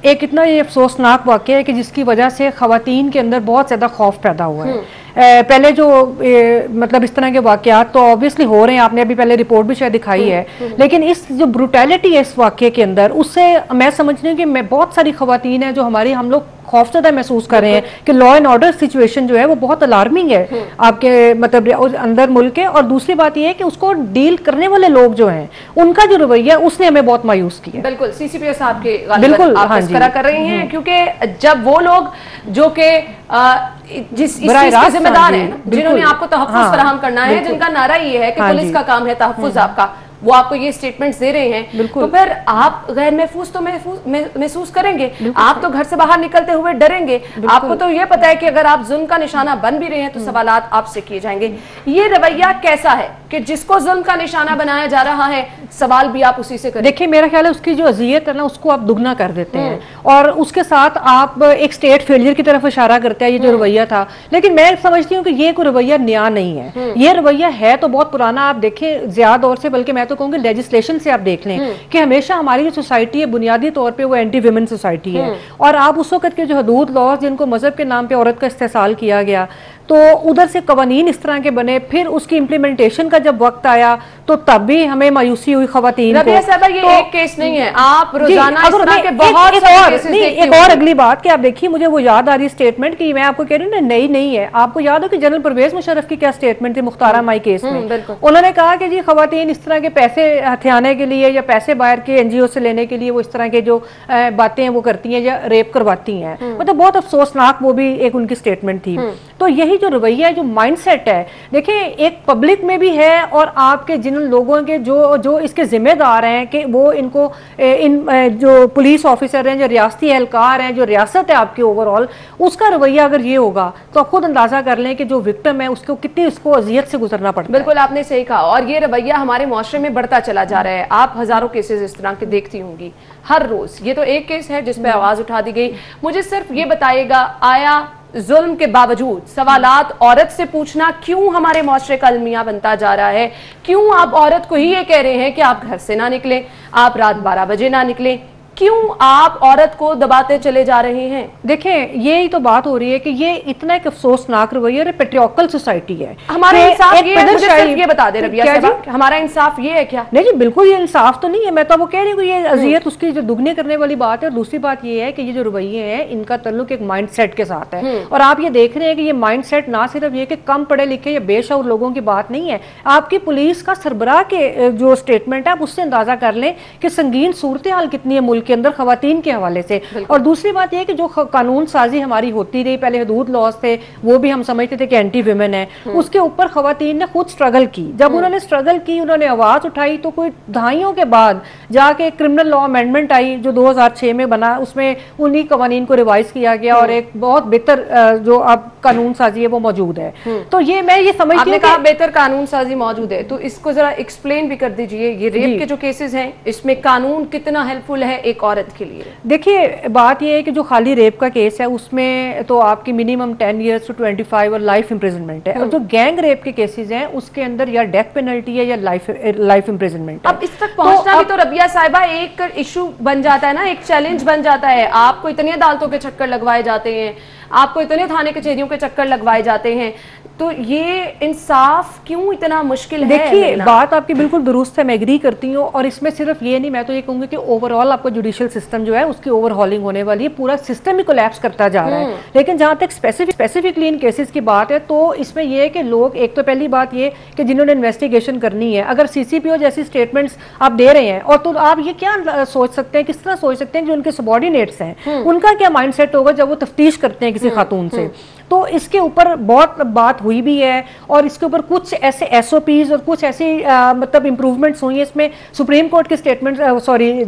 एक इतना ये अफसोसनाक वाक़या है कि जिसकी वजह से ख़वातीन के अंदर बहुत ज़्यादा खौफ पैदा हुआ है। पहले जो मतलब इस तरह के वाक़यात तो ऑब्वियसली हो रहे हैं, आपने अभी पहले रिपोर्ट भी शायद दिखाई है, लेकिन इस जो ब्रूटैलिटी है इस वाक़े के अंदर, उससे मैं समझती हूँ कि मैं बहुत सारी ख़वातीन हैं जो हमारी हम लोग खौफजदा महसूस कर रहे हैं कि लॉ एंड ऑर्डर सिचुएशन जो है वो बहुत अलार्मिंग है आपके मतलब अंदर मुल्क के। और दूसरी बात ये है कि उसको डील करने वाले लोग जो हैं उनका जो रवैया उसने हमें बहुत मायूस किया। बिल्कुल, सीसीपीओ साहब के बिल्कुल आप तस्करा कर रही हैं, क्योंकि जब वो लोग जो कि जिस इस चीज के जिम्मेदार हैं, जिन्होंने आपको तहफ़्फ़ुज़ फराहम करना है, जिनका नारा ये है कि पुलिस का काम है तहफ़्फ़ुज़ आपका, वो आपको ये स्टेटमेंट्स दे रहे हैं, तो फिर आप गैर महफूज तो महसूस करेंगे, आप तो घर से बाहर निकलते हुए डरेंगे, आपको तो ये पता है कि अगर आप जुल्म का निशाना बन भी रहे हैं तो सवालात आपसे किए जाएंगे। ये रवैया कैसा है कि जिसको जुल्म का निशाना बनाया जा रहा है सवाल भी आप उसी से करें? देखिए, मेरा ख्याल है उसकी जो अज़ियत है ना उसको आप दुगना कर देते हैं और उसके साथ आप एक स्टेट फेलियर की तरफ इशारा करते हैं, ये जो रवैया था। लेकिन मैं समझती हूँ कि ये कोई रवैया नया नहीं है, ये रवैया है तो बहुत पुराना। आप देखें ज्यादा दौर से, बल्कि मैं तो कहूँगी लेजिस्लेशन से आप देख लें कि हमेशा हमारी जो सोसाइटी है बुनियादी तौर पे वो एंटी विमेन सोसाइटी है, और आप उस वक्त के जो हदूद लॉज जिनको मजहब के नाम पे औरत का इस्तेसाल किया गया, तो उधर से कवानीन इस तरह के बने, फिर उसकी इम्प्लीमेंटेशन का जब वक्त आया तो तब भी हमें मायूसी हुई खवातीन को। रबिया साहबा, ये एक केस नहीं है, आप रोजाना इस तरह के बहुत सारे केसेस देखती हैं। एक और अगली बात कि आप देखिए, मुझे वो याद आ रही स्टेटमेंट की मैं आपको कह रही हूँ नई नहीं है। आपको याद हो कि जनरल परवेज मुशर्रफ की क्या स्टेटमेंट थी मुख्तारा माई केस में? उन्होंने कहा कि जी खवातीन इस तरह के पैसे हथियाने के लिए या पैसे बाहर के एनजीओ से लेने के लिए वो इस तरह के जो बातें हैं वो करती हैं या रेप करवाती हैं। मतलब बहुत अफसोसनाक वो भी एक उनकी स्टेटमेंट थी। तो यही जो रवैया जो माइंडसेट है, देखिए एक पब्लिक में भी है और आपके जिन लोगों के जो इसके जिम्मेदार हैं कि वो इनको जो पुलिस ऑफिसर हैं, जो रियासती एहलकार हैं, जो रियासत है आपकी ओवरऑल, उसका रवैया अगर ये होगा तो आप खुद अंदाजा कर लें कि जो विक्टिम है उसको कितनी इसको अजियत से गुजरना पड़ता है। बिल्कुल, आपने सही कहा, और ये रवैया हमारे मुआशरे में बढ़ता चला जा रहा है। आप हजारों केसेस इस तरह के देखती होंगी हर रोज। ये तो एक केस है जिसपे आवाज उठा दी गई। मुझे सिर्फ ये बताइएगा, आया जुल्म के बावजूद सवालात औरत से पूछना क्यों हमारे मुआशरे का अलमिया बनता जा रहा है? क्यों आप औरत को ही ये कह रहे हैं कि आप घर से ना निकलें, आप रात 12 बजे ना निकलें? क्यों आप औरत को दबाते चले जा रहे हैं? देखें, यही तो बात हो रही है कि ये इतना एक अफसोसनाक रवैया है, पेट्रियार्कल सोसाइटी है। हमारा इंसाफ ये है, मुझे सिर्फ ये बता दे रबिया साहब, हमारा इंसाफ ये है क्या? नहीं जी, बिल्कुल ये इंसाफ तो नहीं है। मैं तो वो कह रही हूँ ये अजियत उसकी जो दुगनी करने वाली बात है। और दूसरी बात ये है कि ये जो रवैये हैं इनका ताल्लुक एक माइंडसेट के साथ है, और आप ये देख रहे हैं कि ये माइंडसेट ना सिर्फ ये कि कम पढ़े लिखे या बेशऊर लोगों की बात नहीं है। आपकी पुलिस का सरबराह के जो स्टेटमेंट है आप उससे अंदाजा कर लें कि संगीन सूरत हाल कितनी है मुल्क के अंदर खवातीन के हवाले से। और दूसरी बात यह कि जो कानून साजी हमारी होती रही, पहले हदूद लॉज थे वो भी हम समझते थे कि एंटी विमेन है, उसके ऊपर खवातीन ने खुद स्ट्रगल की। जब उन्होंने स्ट्रगल की, उन्होंने आवाज उठाई, तो कोई दहाइयों के बाद जाके क्रिमिनल लॉ अमेंडमेंट आई जो 2006 में बना, उसमें उन्हीं कवानीन को रिवाइज किया गया और एक बहुत बेहतर जो अब कानून साजी है वो मौजूद है। तो ये मैं ये समझती हूँ कि बेहतर कानून साजी मौजूद है, तो इसको जरा एक्सप्लेन भी कर दीजिए। ये रेप के जो केसेस हैं इसमें कानून कितना हेल्पफुल है एक औरत के लिए? देखिए, बात यह है कि जो खाली रेप का केस है उसमें तो आपकी मिनिमम 10 ईयर्स टू 25 और लाइफ इम्प्रिजनमेंट है, और जो गैंग रेप के केसेस हैं उसके अंदर या डेथ पेनल्टी है या लाइफ इम्प्रिजनमेंट है। अब इस तक पहुंचना भी तो रबिया साहिबा एक इशू बन जाता है ना, एक चैलेंज बन जाता है। आपको इतनी अदालतों के चक्कर लगवाए जाते हैं, आपको इतने थाने कचहरियों के चक्कर लगवाए जाते हैं, तो ये इंसाफ क्यों इतना मुश्किल है? देखिए, बात आपकी बिल्कुल दुरुस्त है, मैं एग्री करती हूँ। और इसमें सिर्फ ये नहीं, मैं तो ये कहूँगी कि ओवरऑल आपका जुडिशियल सिस्टम जो है उसकी ओवरहॉलिंग होने वाली है, पूरा सिस्टम ही कोलैप्स करता जा रहा है। लेकिन जहाँ तक स्पेसिफिकली इन केसेस की बात है तो इसमें यह है कि लोग, एक तो पहली बात ये कि जिन्होंने इन्वेस्टिगेशन करनी है, अगर सीसीपीओ जैसी स्टेटमेंट्स आप दे रहे हैं, और तो आप ये क्या सोच सकते हैं, किस तरह सोच सकते हैं जो उनके सबॉर्डिनेट्स हैं उनका क्या माइंडसेट होगा जब वो तफ्तीश करते हैं किसी खातून से? तो इसके ऊपर बहुत बात हुई भी है और इसके ऊपर कुछ ऐसे SOPs और कुछ ऐसी मतलब इंप्रूवमेंट्स हुई हैं। इसमें सुप्रीम कोर्ट के स्टेटमेंट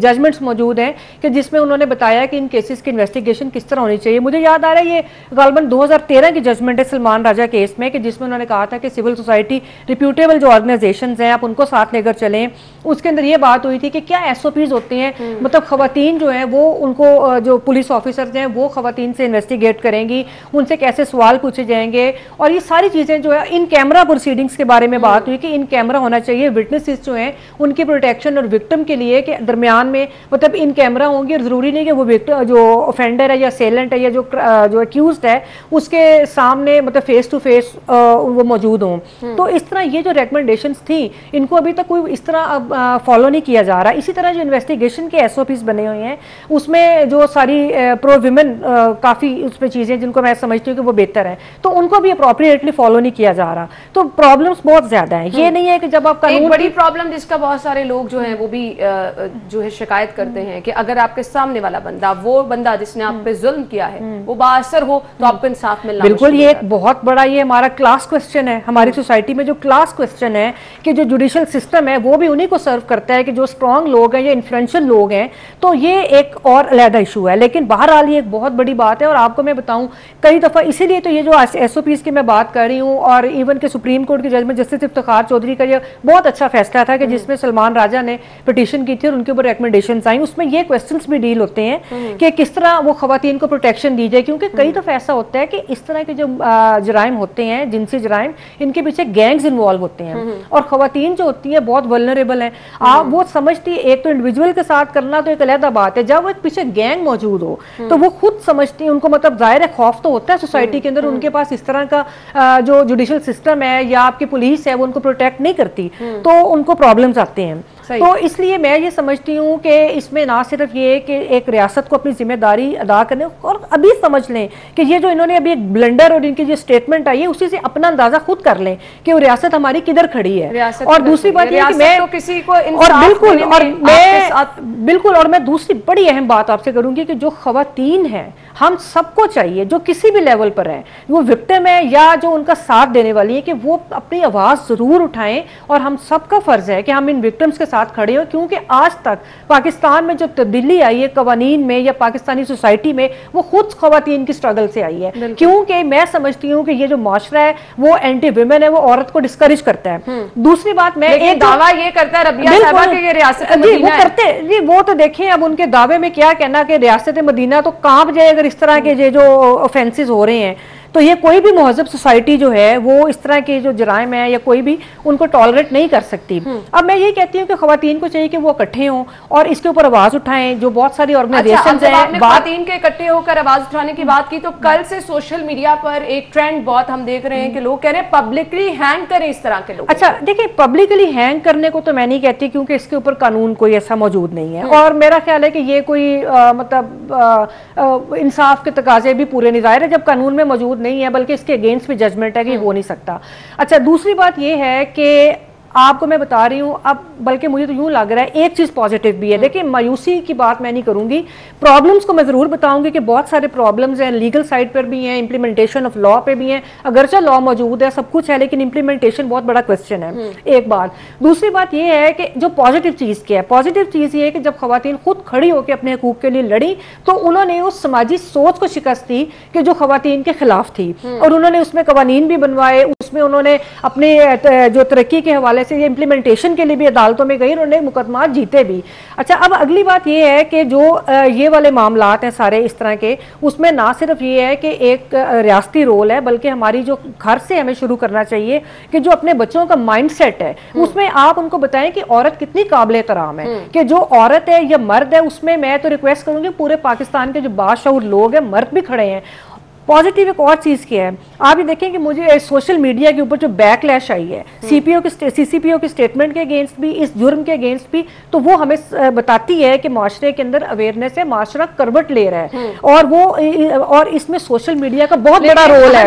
जजमेंट्स मौजूद हैं कि जिसमें उन्होंने बताया कि इन केसेस की इन्वेस्टिगेशन किस तरह होनी चाहिए। मुझे याद आ रहा है ये गालबन 2013 की जजमेंट है सलमान राजा केस में, कि जिसमें उन्होंने कहा था कि सिविल सोसाइटी रिप्यूटेबल जो ऑर्गेनाइजेशंस हैं आप उनको साथ लेकर चलें। उसके अंदर ये बात हुई थी कि क्या SOPs होते हैं, मतलब खवातीन जो है वो उनको जो पुलिस ऑफिसर्स हैं वो खवातीन से इन्वेस्टिगेट करेंगी, उनसे कैसे सवाल पूछे जाएंगे, और ये सारी चीजें जो है इन कैमरा प्रोसीडिंग्स के बारे में बात हुई कि इन कैमरा होना चाहिए, विटनेसेस जो हैं उनकी प्रोटेक्शन और विक्टिम के लिए के दरमियान में मतलब इन कैमरा होंगे। और जरूरी नहीं कि वो विक्टिम जो ऑफेंडर है या सेलेंट है या जो एक्यूज्ड है उसके सामने मतलब फेस टू फेस वो मौजूद हों। तो इस तरह ये जो रिकमेंडेशंस थी इनको अभी तक कोई इस तरह फॉलो नहीं किया जा रहा। इसी तरह जो इन्वेस्टिगेशन के SOPs बने हुए हैं उसमें जो सारी प्रो विमेन काफी उसमें चीजें जिनको मैं समझती हूँ कि वो बेहतर है, तो उनको भी अप्रोप्रिएटली फॉलो नहीं किया जा रहा। तो प्रॉब्लम्स बहुत ज्यादा है। ये नहीं है कि जब आप एक बड़ी प्रॉब्लम जिसका बहुत सारे लोग जो हैं वो भी जो है शिकायत करते हैं कि अगर आपके सामने वाला बंदा वो बंदा जिसने आप पे जुल्म किया है वो बाअसर हो तो आपको इंसाफ मिलना बिल्कुल। ये एक बहुत बड़ा ये हमारा क्लास क्वेश्चन है हमारी सोसाइटी में, जो क्लास क्वेश्चन है कि जो जुडिशियल सिस्टम है वो भी उन्हीं को सर्व करता है कि जो स्ट्रॉन्ग लोग हैं या इन्फ्लुएंशियल लोग हैं। तो ये एक और अलग इशू है, लेकिन बहरहाल ये एक बहुत बड़ी बात है। और आपको मैं बताऊं कई दफा इसीलिए तो ये जो SOPs की मैं बात कर रही हूँ, और इवन के सुप्रीम कोर्ट की जजमेंट जस्टिस इफ्तिखार चौधरी का ये बहुत अच्छा फैसला था कि जिसमें सलमान राजा ने पिटीशन की थी और उनके ऊपर रिकमेंडेशंस आई। उसमें ये क्वेश्चंस भी डील होते हैं कि किस तरह वो खवातीन को प्रोटेक्शन दी जाए, क्योंकि कई दफा ऐसा होता है कि इस तरह के जो जराइम होते हैं, जिनसी जराइम, इनके पीछे गैंग्स इन्वॉल्व होते हैं और खवातीन जो होती है बहुत वल्नरेबल है। आप वो समझती है, एक तो इंडिविजुअल के साथ करना तो एक अलग बात है, जब वो पीछे गैंग मौजूद हो तो वो खुद समझती है, उनको मतलब जाहिर है खौफ तो होता है सोसाइटी के अंदर, उनके पास इस तरह का जो जुडिशियल सिस्टम है या आपकी पुलिस है वो उनको प्रोटेक्ट नहीं करती, तो उनको प्रॉब्लम्स आते हैं। तो इसलिए मैं ये समझती हूँ कि इसमें ना सिर्फ ये कि एक रियासत को अपनी जिम्मेदारी अदा करने, और अभी समझ लें कि ये जो इन्होंने अभी एक ब्लंडर और इनकी जो स्टेटमेंट आई है उसी से अपना अंदाजा खुद कर लें कि वो रियासत हमारी किधर खड़ी है। और दूसरी बात ये कि मैं तो किसी को बिल्कुल और मैं दूसरी बड़ी अहम बात आपसे करूंगी कि जो खवातीन है हम सबको चाहिए, जो किसी भी लेवल पर है, वो विक्टिम है या जो उनका साथ देने वाली है, कि वो अपनी आवाज जरूर उठाएं। और हम सबका फर्ज है कि हम इन विक्टिम्स के साथ खड़े हो, क्योंकि आज तक पाकिस्तान में जो तब्दीली आई है कवानीन में या पाकिस्तानी सोसाइटी में, वो खुद खवातीन की स्ट्रगल से आई है। क्योंकि मैं समझती हूँ कि ये जो माशरा है वो एंटी वुमेन है, वो औरत को डिस्करेज करता है। दूसरी बात, मैं एक दावा ये करता है रबिया साहबा कि ये रियासत मदीना है। करते जी, वो तो देखें अब उनके दावे में क्या कहना कि रियासत मदीना तो कांप जाए अगर इस तरह के ये जो ऑफेंसेस हो रहे हैं। तो ये कोई भी महजब सोसाइटी जो है वो इस तरह के जो जराइम है या कोई भी उनको टॉलरेट नहीं कर सकती। अब मैं ये कहती हूँ कि खवातीन को चाहिए कि वो इकट्ठे हों और इसके ऊपर आवाज उठाएं, जो बहुत सारी ऑर्गेनाइजेशंस हैं। खवातीन के इकट्ठे होकर आवाज उठाने की बात की तो कल से सोशल मीडिया पर एक ट्रेंड बहुत हम देख रहे हैं कि लोग कह रहे हैं पब्लिकली हैंग करें इस तरह के लोग। अच्छा देखिए, पब्लिकली हैंग करने को तो मैं नहीं कहती, क्योंकि इसके ऊपर कानून कोई ऐसा मौजूद नहीं है और मेरा ख्याल है कि ये कोई मतलब इंसाफ के तकाजे भी पूरे नहीं। जाहिर है जब कानून में मौजूद नहीं है, बल्कि इसके अगेंस्ट भी जजमेंट है कि हो नहीं सकता। अच्छा, दूसरी बात यह है कि आपको मैं बता रही हूँ, अब बल्कि मुझे तो यूं लग रहा है एक चीज पॉजिटिव भी है। देखिए, मायूसी की बात मैं नहीं करूंगी, प्रॉब्लम्स को मैं जरूर बताऊंगी कि बहुत सारे प्रॉब्लम्स हैं, लीगल साइड पर भी हैं, इंप्लीमेंटेशन ऑफ लॉ पे भी हैं। अगरचे लॉ मौजूद है, सब कुछ है, लेकिन इंप्लीमेंटेशन बहुत बड़ा क्वेश्चन है, एक बात। दूसरी बात यह है कि जो पॉजिटिव चीज क्या है, पॉजिटिव चीज ये है कि जब खवातीन खुद खड़ी होकर अपने हकूक के लिए लड़ी तो उन्होंने उस समाजी सोच को शिकस्त दी कि जो खवातीन के खिलाफ थी, और उन्होंने उसमें कवानीन भी बनवाए, उसमें उन्होंने अपने जो तरक्की के हवाले से इम्प्लीमेंटेशन के लिए भी अदालतों में गई, उन्होंने मुकदमा जीते भी। अच्छा, अब अगली बात यह है कि जो ये वाले मामलात हैं सारे इस तरह के, उसमें ना सिर्फ ये है कि एक रियासती रोल है, बल्कि हमारी जो घर से हमें शुरू करना चाहिए कि जो अपने बच्चों का माइंडसेट है उसमें आप उनको बताएं कि औरत कितनी काबिल एहतराम है, कि जो औरत है या मर्द है, उसमें मैं तो रिक्वेस्ट करूंगी पूरे पाकिस्तान के जो बाशऊर लोग हैं, मर्द भी खड़े हैं। पॉजिटिव एक और चीज क्या है, आप ये देखें कि मुझे सोशल मीडिया के ऊपर जो बैकलैश आई है सीसीपीओ के स्टेटमेंट के अगेंस्ट भी, इस जुर्म के अगेंस्ट भी, तो वो हमें बताती है कि माशरे के अंदर अवेयरनेस है, माशरा करवट ले रहा है और इसमें सोशल मीडिया का बहुत बड़ा रोल है।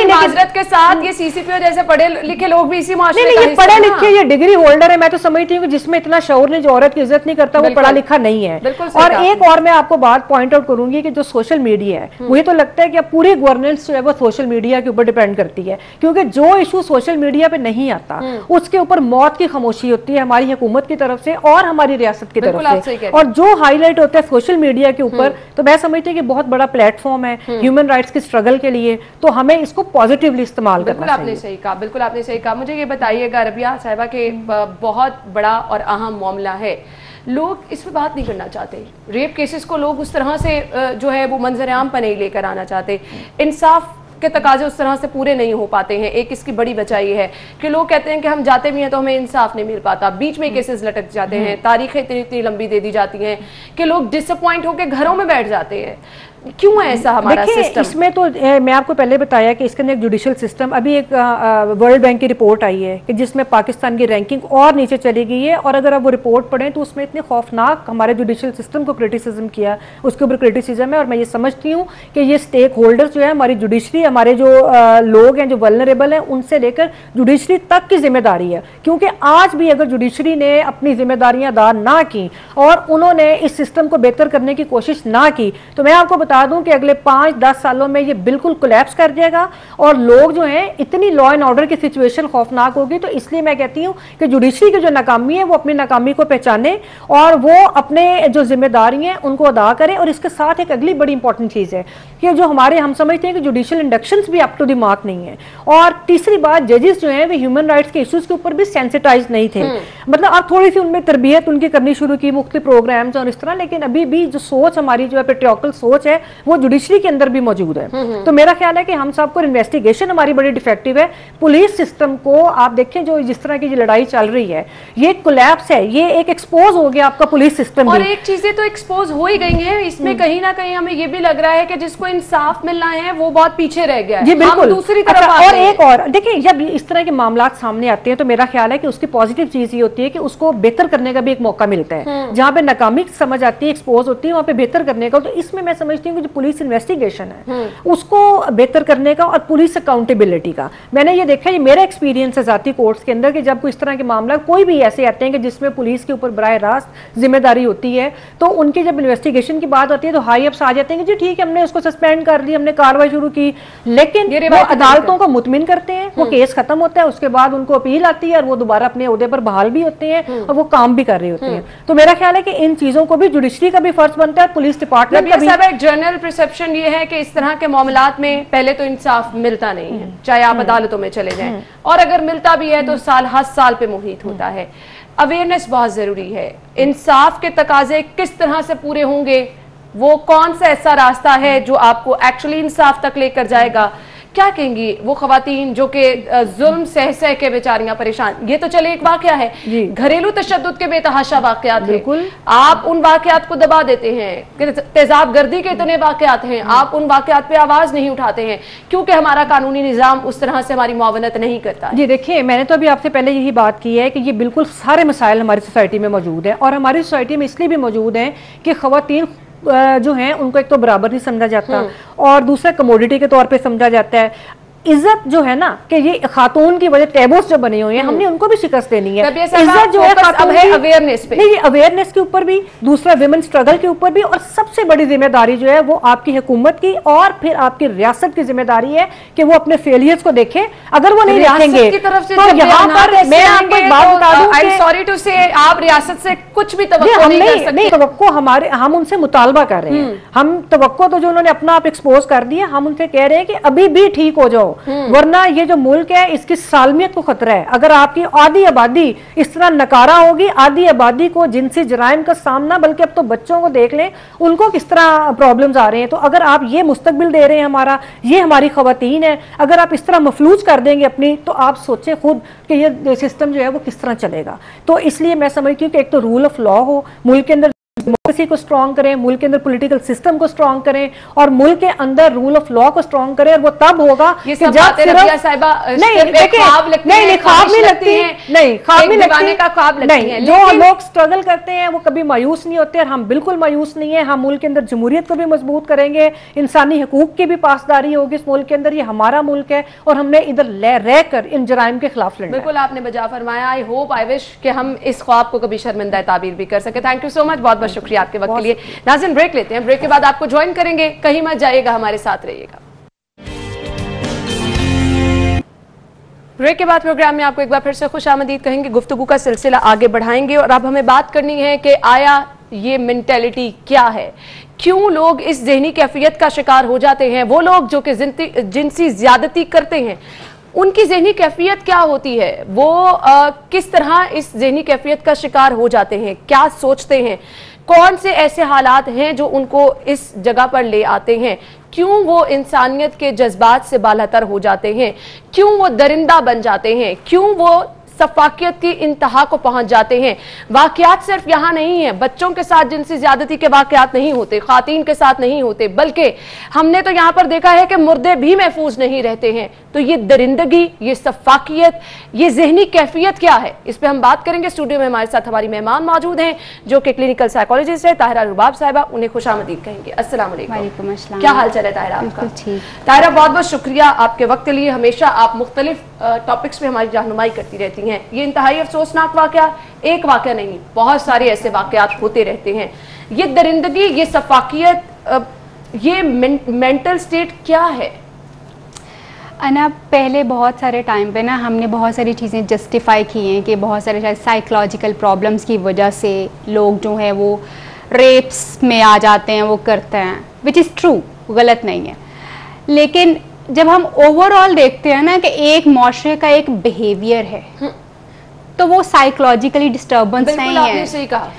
माजरत के साथ ये सीसीपीओ जैसे पढ़े लिखे लोग भी इसी माशरे नहीं, ये पढ़े लिखे, ये डिग्री होल्डर है। मैं तो समझती हूँ कि जिसमें इतना शऊर नहीं, जो औरत की इज्जत नहीं करता, वो पढ़ा लिखा नहीं है। और एक और मैं आपको बात पॉइंट आउट करूंगी कि जो सोशल मीडिया है, मुझे तो लगता है कि अब पूरी गवर्नेंस जो है वो सोशल मीडिया के ऊपर डिपेंड करती है, क्योंकि जो इशू सोशल मीडिया पे नहीं आता उसके ऊपर मौत की खामोशी होती है हमारी हुकूमत की तरफ से और हमारी रियासत की तरफ से, और जो हाईलाइट होता है सोशल मीडिया के ऊपर, तो मैं समझती हूँ कि बहुत बड़ा प्लेटफॉर्म है ह्यूमन राइट्स की स्ट्रगल के लिए, तो हमें इसको पॉजिटिवली इस्तेमाल करना चाहिए। आपने सही कहा, बिल्कुल आपने सही कहा। मुझे ये बताइएगा रबिया साहिबा के बहुत बड़ा और अहम मामला है, लोग इस पर बात नहीं करना चाहते। रेप केसेस को लोग उस तरह से जो है वो मंजर-ए-आम पर नहीं लेकर आना चाहते, इंसाफ के तकाजे उस तरह से पूरे नहीं हो पाते हैं। एक इसकी बड़ी वजह ये है कि लोग कहते हैं कि हम जाते भी हैं तो हमें इंसाफ नहीं मिल पाता, बीच में केसेस लटक जाते हैं, तारीखें इतनी लंबी दे दी जाती हैं कि लोग डिसअपॉइंट होकर घरों में बैठ जाते हैं। क्यों है ऐसा हमारा सिस्टम? इसमें तो मैं आपको पहले बताया कि इसके अंदर एक जुडिशियल सिस्टम, अभी एक वर्ल्ड बैंक की रिपोर्ट आई है कि जिसमें पाकिस्तान की रैंकिंग और नीचे चली गई है, और अगर आप वो रिपोर्ट पढ़ें तो उसमें इतने खौफनाक हमारे जुडिशियल सिस्टम को क्रिटिसिज्म किया, उसके ऊपर क्रिटिसिज्म है। और मैं ये समझती हूँ कि ये स्टेक होल्डर्स जो है, हमारी जुडिशरी, हमारे जो लोग हैं जो वल्नरेबल हैं, उनसे लेकर जुडिशरी तक की जिम्मेदारी है, क्योंकि आज भी अगर जुडिशरी ने अपनी जिम्मेदारियां अदा ना की और उन्होंने इस सिस्टम को बेहतर करने की कोशिश ना की, तो मैं आपको बता दूं कि अगले 5-10 सालों में ये बिल्कुल कोलैप्स कर जाएगा और लोग जो हैं, इतनी लॉ एंड ऑर्डर की सिचुएशन खौफनाक होगी। तो इसलिए मैं कहती हूं कि जुडिशरी की जो नाकामी है वो अपनी नाकामी को पहचाने और वो अपने जो जिम्मेदारी हैं उनको अदा करें। और इसके साथ एक अगली बड़ी इंपॉर्टेंट चीज है कि जो हमारे, हम समझते हैं कि जुडिशियल इंडक्शंस भी अप टू द मार्क नहीं है, और तीसरी बात, जजेस जो हैं वे ह्यूमन राइट्स के इश्यूज के ऊपर भी सेंसिटाइज नहीं थे। मतलब अब थोड़ी सी उनमें तरबियत उनकी करनी शुरू की, मुख्तलिफ प्रोग्राम्स और इस तरह, लेकिन अभी भी जो सोच हमारी जो है पेट्रियार्कल सोच है वो जुडिशरी के अंदर भी मौजूद है। तो मेरा ख्याल है कि हम सबको, इन्वेस्टिगेशन हमारी बड़ी डिफेक्टिव है। पुलिस सिस्टम को आप देखें, जो जिस तरह की लड़ाई चल रही है, ये कोलैप्स है, ये एक एक्सपोज हो गया आपका पुलिस सिस्टम। और एक चीजें तो एक्सपोज हो ही गई हैं, इसमें कहीं ना कहीं हमें ये भी लग रहा है कि जिसको इंसाफ मिलना है वो बहुत पीछे रह गया है। जी बिल्कुल। दूसरी तरफ और एक और देखिए, जब इस तरह के मामला सामने आते हैं तो मेरा ख्याल है कि उसकी पॉजिटिव चीज ये होती है कि उसको बेहतर करने का भी एक मौका मिलता है। जहां पे नाकामी समझ आती है, एक्सपोज होती है, वहां पे बेहतर करने का। तो इसमें मैं समझती हूँ कि जो पुलिस इन्वेस्टिगेशन है उसको बेहतर करने का और पुलिस अकाउंटेबिलिटी का, मैंने ये देखा, ये मेरा एक्सपीरियंस है जाती कोर्ट्स के अंदर, कि जब कोई इस तरह के मामला कोई भी ऐसे आते हैं कि जिसमें पुलिस के ऊपर बराह रास्त जिम्मेदारी होती है, तो उनकी जब इन्वेस्टिगेशन की बात आती है तो हाई अप्स आ जाते हैं कि जी ठीक है, हमने उसको सस्पेंड कर ली, हमने कार्रवाई शुरू की, लेकिन वो अदालतों को मुतमिन करते हैं, वो केस खत्म होता है, उसके बाद उनको अपील आती है और वो दोबारा अपने ओहदे पर बहाल भी होते हैं और वो काम भी कर रहे होते हैं। तो मेरा ख्याल है कि इन चीजों को भी जुडिशरी का भी फर्ज बनता है, पुलिस डिपार्टमेंट का भी। एक जनरल परसेप्शन ये है कि इस तरह के मामलात में पहले तो इंसाफ मिलता नहीं है, चाहे आप अदालतों में चले जाएं, और अगर मिलता भी है तो साल हर साल पे मुहित होता है। अवेयरनेस बहुत जरूरी है। इंसाफ के तकाजे किस तरह से पूरे होंगे, वो कौन सा ऐसा रास्ता है जो आपको एक्चुअली इंसाफ तक लेकर जाएगा? क्या कहेंगी वो खवातीन जो कि जुल्म सह सह के बेचारियां परेशान? ये तो चले एक वाकया है, घरेलू तशद्दुद के बेतहाशा वाकयात हैं, आप उन वाकयात को दबा देते हैं, तेजाब गर्दी के इतने वाकयात हैं, आप उन वाकयात पे आवाज नहीं उठाते हैं क्योंकि हमारा कानूनी निजाम उस तरह से हमारी मुआवनत नहीं करता। जी देखिए, मैंने तो अभी आपसे पहले यही बात की है कि ये बिल्कुल सारे मसाइल हमारी सोसाइटी में मौजूद हैं, और हमारी सोसाइटी में इसलिए भी मौजूद हैं कि खवातीन जो हैं उनको एक तो बराबर नहीं समझा जाता और दूसरा कमोडिटी के तौर पे समझा जाता है। इज्जत जो है ना, कि ये खातून की वजह टैबूस जो बने हुए हैं, हमने उनको भी शिकस्त देनी है। इज्जत जो है खातून की, अवेयरनेस पे, नहीं, अवेयरनेस के ऊपर भी, दूसरा विमेन स्ट्रगल के ऊपर भी, और सबसे बड़ी जिम्मेदारी जो है वो आपकी हुकूमत की और फिर आपकी रियासत की जिम्मेदारी है कि वो अपने फेलियर्स को देखे। अगर वो नहीं देखेंगे तो यहाँ पर मैं आपको एक बात बता दूं, सॉरी टू से, आप रियासत से कुछ भी तवक्को नहीं कर सकते। तवक्को हमारे, हम उनसे मुतालबा कर रहे हैं, हम तवक्को तो जो उन्होंने अपना आप एक्सपोज कर दिया, हम उनसे कह रहे हैं कि अभी भी ठीक हो जाओ, वरना ये जो मुल्क है इसकी सालमियत को खतरा है। अगर आपकी आधी आबादी इस तरह नकारा होगी, आधी आबादी को जिनसी जराइम का सामना, बल्कि अब तो बच्चों को देख लें उनको किस तरह प्रॉब्लम्स आ रहे हैं, तो अगर आप ये मुस्तकबिल दे रहे हैं हमारा, ये हमारी खवातीन है, अगर आप इस तरह मफलूज कर देंगे अपनी, तो आप सोचें खुद कि ये सिस्टम जो है वो किस तरह चलेगा। तो इसलिए मैं समझती हूँ कि एक तो रूल ऑफ लॉ हो, मुल्क के अंदर डेमोक्रेसी को स्ट्रॉन्ग करें, मुल्क के अंदर पॉलिटिकल सिस्टम को स्ट्रॉन्ग करें और मुल्क के अंदर रूल ऑफ लॉ को स्ट्रॉन्ग करें, और वो तब होगा कि जब ख्वाब नहीं लगती है, नहीं ख्वाब नहीं लगती है, जो लोग स्ट्रगल करते हैं वो कभी मायूस नहीं होते, और हम बिल्कुल मायूस नहीं है। हम मुल्क के अंदर जमहूरियत को भी मजबूत करेंगे, इंसानी हकूक की भी पासदारी होगी इस मुल्क के अंदर, ये हमारा मुल्क है और हमने इधर रह कर इन जराइम के खिलाफ लड़ना। बिल्कुल आपने बजा फरमाया। आई होप, आई विश कि हम इस ख्वाब को कभी शर्मिंदा ताबीर भी कर सके। थैंक यू सो मच, बहुत बहुत शुक्रिया आपके वक्त के लिए। नाज़रीन, ब्रेक लेते हैं, ब्रेक के बाद आपको ज्वाइन करेंगे, कहीं मत जाइएगा, हमारे साथ रहिएगा। ब्रेक के बाद प्रोग्राम में आपको एक बार फिर से खुशामदीद कहेंगे। गुफ्तगू का सिलसिला आगे बढ़ाएंगे और अब हमें बात करनी है कि आया ये मेंटेलिटी क्या है, क्यों लोग इस ज़हनी कैफियत का शिकार हो जाते हैं। वो लोग जो कि जिनसी ज्यादती करते हैं, उनकी ज़हनी कैफियत क्या होती है, वो किस तरह इस ज़हनी कैफियत का शिकार हो जाते हैं, क्या सोचते हैं, कौन से ऐसे हालात हैं जो उनको इस जगह पर ले आते हैं, क्यों वो इंसानियत के जज्बात से बालातर हो जाते हैं, क्यों वो दरिंदा बन जाते हैं, क्यों वो सफाकियत की इंतहा को पहुंच जाते हैं। वाकयात सिर्फ यहाँ नहीं है, बच्चों के साथ जिनसी ज्यादती के वाकयात नहीं होते, खातीन के साथ नहीं होते, बल्कि हमने तो यहाँ पर देखा है कि मुर्दे भी महफूज नहीं रहते हैं। तो ये दरिंदगी, ये सफाकियत, ये जहनी कैफियत क्या है, इस पर हम बात करेंगे। स्टूडियो में हमारे साथ हमारी मेहमान मौजूद हैं जो कि क्लिनिकल साइकोलॉजिस्ट है ताहिरा रुबाब साहिबा, उन्हें खुशामदीद कहेंगे। अस्सलाम वालेकुम, क्या हाल चाल है ताहिरा आपका? ताहिरा, बहुत बहुत शुक्रिया आपके वक्त के लिए। हमेशा आप मुख्तलिफ टॉपिक्स पे हमारी रहनुमाई करती रहती हैं। ये इंतहाई अफसोसनाक वाकया एक वाकया नहीं, बहुत सारे ऐसे वाकयात होते रहते हैं। ये दरिंदगी, ये सफाकियत, ये मेंटल स्टेट क्या है? अना, पहले बहुत सारे टाइम पे ना हमने बहुत सारी चीज़ें जस्टिफाई की हैं कि बहुत सारे शायद साइकोलॉजिकल प्रॉब्लम्स की वजह से लोग जो है वो रेप्स में आ जाते हैं, वो करते हैं, विच इज़ ट्रू, गलत नहीं है। लेकिन जब हम ओवरऑल देखते हैं ना कि एक माशरे का एक बिहेवियर है, तो वो साइकोलॉजिकली डिस्टर्बेंस नहीं है, सही कहा।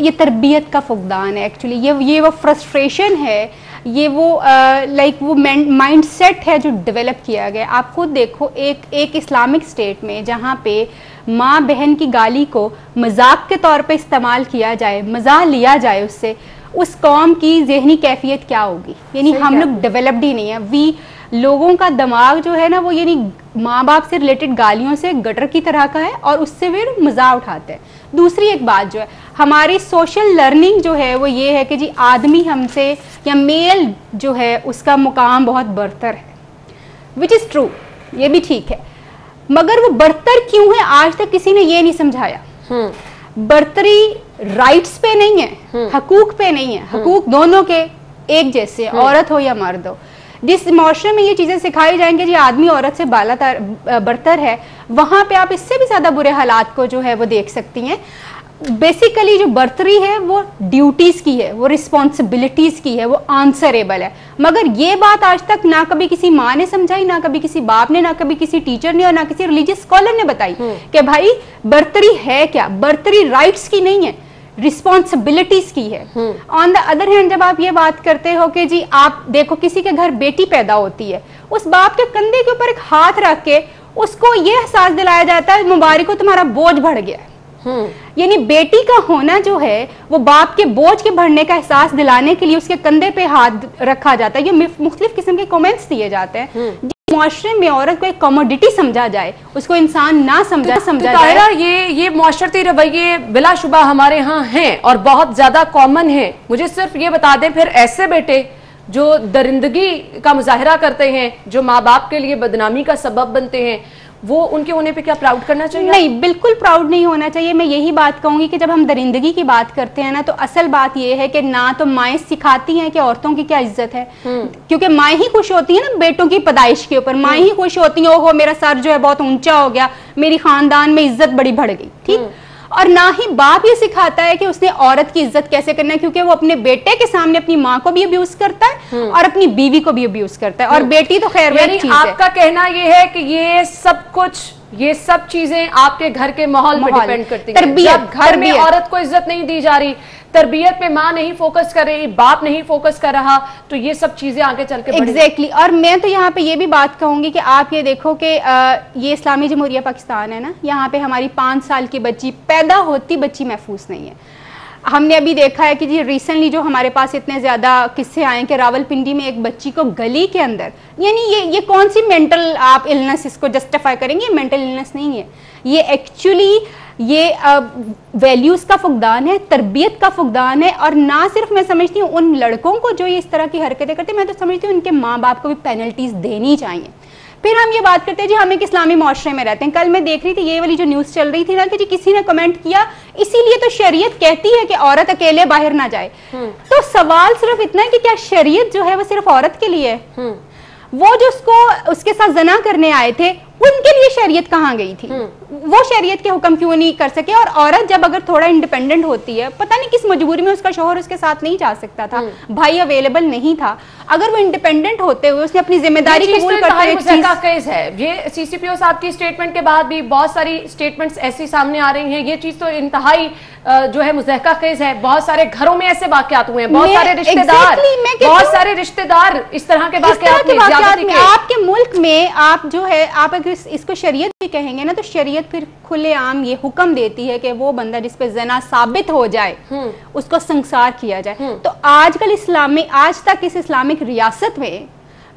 ये तरबियत का फुकदान है एक्चुअली। ये वो फ्रस्ट्रेशन है, ये वो लाइक वो माइंड सेट है जो डेवलप किया गया। आप खुद देखो, एक इस्लामिक स्टेट में जहाँ पे माँ बहन की गाली को मजाक के तौर पे इस्तेमाल किया जाए, मजाक लिया जाए उससे, उस कौम की जहनी कैफियत क्या होगी। यानी हम लोग डेवलप्ड ही नहीं है। लोगों का दिमाग जो है ना वो यानी माँ बाप से रिलेटेड गालियों से गटर की तरह का है और उससे फिर मजाक उठाते हैं। दूसरी एक बात जो है, हमारी सोशल लर्निंग जो है वो ये है कि जी आदमी हमसे या मेल जो है उसका मुकाम बहुत बरतर है, विच इज़ ट्रू, ये भी ठीक है। मगर वो बरतर क्यों है, आज तक किसी ने ये नहीं समझाया। बरतरी राइट्स पे नहीं है, हकूक पे नहीं है। हकूक दोनों के एक जैसे, औरत हो या मर्द हो। जिस माशरे में ये चीज़ें सिखाई जाएंगी जी आदमी औरत से बरतर है, वहाँ पे आप इससे भी ज़्यादा बुरे हालात को जो है वो देख सकती हैं। बेसिकली जो बर्तरी है वो ड्यूटीज़ की है, वो रिस्पॉन्सिबिलिटीज़ की है, वो आंसरेबल है। मगर ये बात आज तक ना कभी किसी माँ ने समझाई, ना कभी किसी बाप ने, ना कभी किसी टीचर ने और ना किसी रिलीजियस स्कॉलर ने बताई कि भाई बर्तरी है क्या। बर्तरी राइट्स की नहीं है, रिस्पॉन्सिबिलिटीज की है। ऑन द अदर हैंड, जब आप ये बात करते हो कि जी आप देखो किसी के घर बेटी पैदा होती है, उस बाप के कंधे के ऊपर एक हाथ रख के उसको ये एहसास दिलाया जाता है मुबारक हो तुम्हारा बोझ बढ़ गया है। यानी बेटी का होना जो है वो बाप के बोझ के भरने का एहसास दिलाने के लिए उसके कंधे पे हाथ रखा जाता है। ये मुख्तलिफ किस्म के कमेंट्स दिए जाते हैं। मुआशरे में औरत को एक कमोडिटी समझा जाए, उसको इंसान ना समझा जाए। ये मुआशरती रवैये बिलाशुबा हमारे यहाँ हैं और बहुत ज्यादा कॉमन है। मुझे सिर्फ ये बता दें, फिर ऐसे बेटे जो दरिंदगी का मुजाहरा करते हैं, जो माँ बाप के लिए बदनामी का सबब बनते हैं, वो उनके होने पे क्या प्राउड करना चाहिए? नहीं, बिल्कुल प्राउड नहीं होना चाहिए। मैं यही बात कहूंगी कि जब हम दरिंदगी की बात करते हैं ना, तो असल बात ये है कि ना तो माएँ सिखाती हैं कि औरतों की क्या इज्जत है, क्योंकि माएँ ही खुश होती हैं ना बेटों की पैदाइश के ऊपर। माएँ ही खुश होती हैं, ओहो मेरा सर जो है बहुत ऊंचा हो गया, मेरी खानदान में इज्जत बड़ी बढ़ गई, ठीक। और ना ही बाप ये सिखाता है कि उसने औरत की इज्जत कैसे करना है, क्योंकि वो अपने बेटे के सामने अपनी माँ को भी अब्यूज करता है और अपनी बीवी को भी अब्यूज करता है। और बेटी तो खैर वही चीज है। आपका कहना ये है कि ये सब कुछ, ये सब चीजें आपके घर के माहौल पर डिपेंड करती है। तरबियत, घर में औरत को इज्जत नहीं दी जा रही, तरबियत पे माँ नहीं फोकस कर रही, बाप नहीं फोकस कर रहा, तो ये सब चीजें आगे चल के एग्जैक्टली। और मैं तो यहाँ पे ये भी बात कहूंगी कि आप ये देखो कि ये इस्लामी जमहूरिया पाकिस्तान है ना, यहाँ पे हमारी 5 साल की बच्ची पैदा होती बच्ची महफूज नहीं है। हमने अभी देखा है कि जी रिसेंटली जो हमारे पास इतने ज्यादा किस्से आए कि रावलपिंडी में एक बच्ची को गली के अंदर, यानी ये कौन सी मेंटल आप इलनेस इसको जस्टिफाई करेंगे? ये मेंटल इलनेस नहीं है, ये एक्चुअली ये वैल्यूज का फुकदान है, तरबियत का फुकदान है। और ना सिर्फ मैं समझती हूँ उन लड़कों को जो ये इस तरह की हरकतें करते, मैं तो समझती हूँ उनके माँ बाप को भी पेनल्टीज देनी चाहिए। फिर हम ये बात करते हैं जी हम एक इस्लामी माशरे में रहते हैं। कल मैं देख रही थी ये वाली जो न्यूज़ चल रही थी ना कि जी किसी ने कमेंट किया इसीलिए तो शरीयत कहती है कि औरत अकेले बाहर ना जाए। तो सवाल सिर्फ इतना है कि क्या शरीयत जो है वो सिर्फ औरत के लिए है? वो जो उसके साथ जना करने आए थे उनके लिए शरीयत कहाँ गई थी? वो शरीयत के हुक्म क्यों नहीं कर सके? और औरत जब अगर थोड़ा इंडिपेंडेंट होती है, पता नहीं किस मजबूरी में उसका शौहर उसके साथ नहीं जा सकता था, भाई अवेलेबल नहीं था, अगर वो इंडिपेंडेंट होते हुए उसने अपनी जिम्मेदारी कबूल करके केस है। ये सीसीपीओ साहब की स्टेटमेंट के बाद भी बहुत सारी स्टेटमेंट्स ऐसी सामने आ रही हैं। ये चीज तो इंतहाई जो है मुज़हका केस है। बहुत सारे घरों में ऐसे वाकयात हुए हैं, बहुत सारे रिश्तेदार इस तरह के वाकयात में। आपके मुल्क में आप जो है, आप अगर इसको शरीयत भी कहेंगे ना, तो शरीयत फिर खुलेआम ये हुक्म देती है कि वो बंदा जिस पे ज़ना साबित हो जाए उसको संसार किया जाए। तो आजकल इस्लाम में, आज तक इस इस्लामिक रियासत में,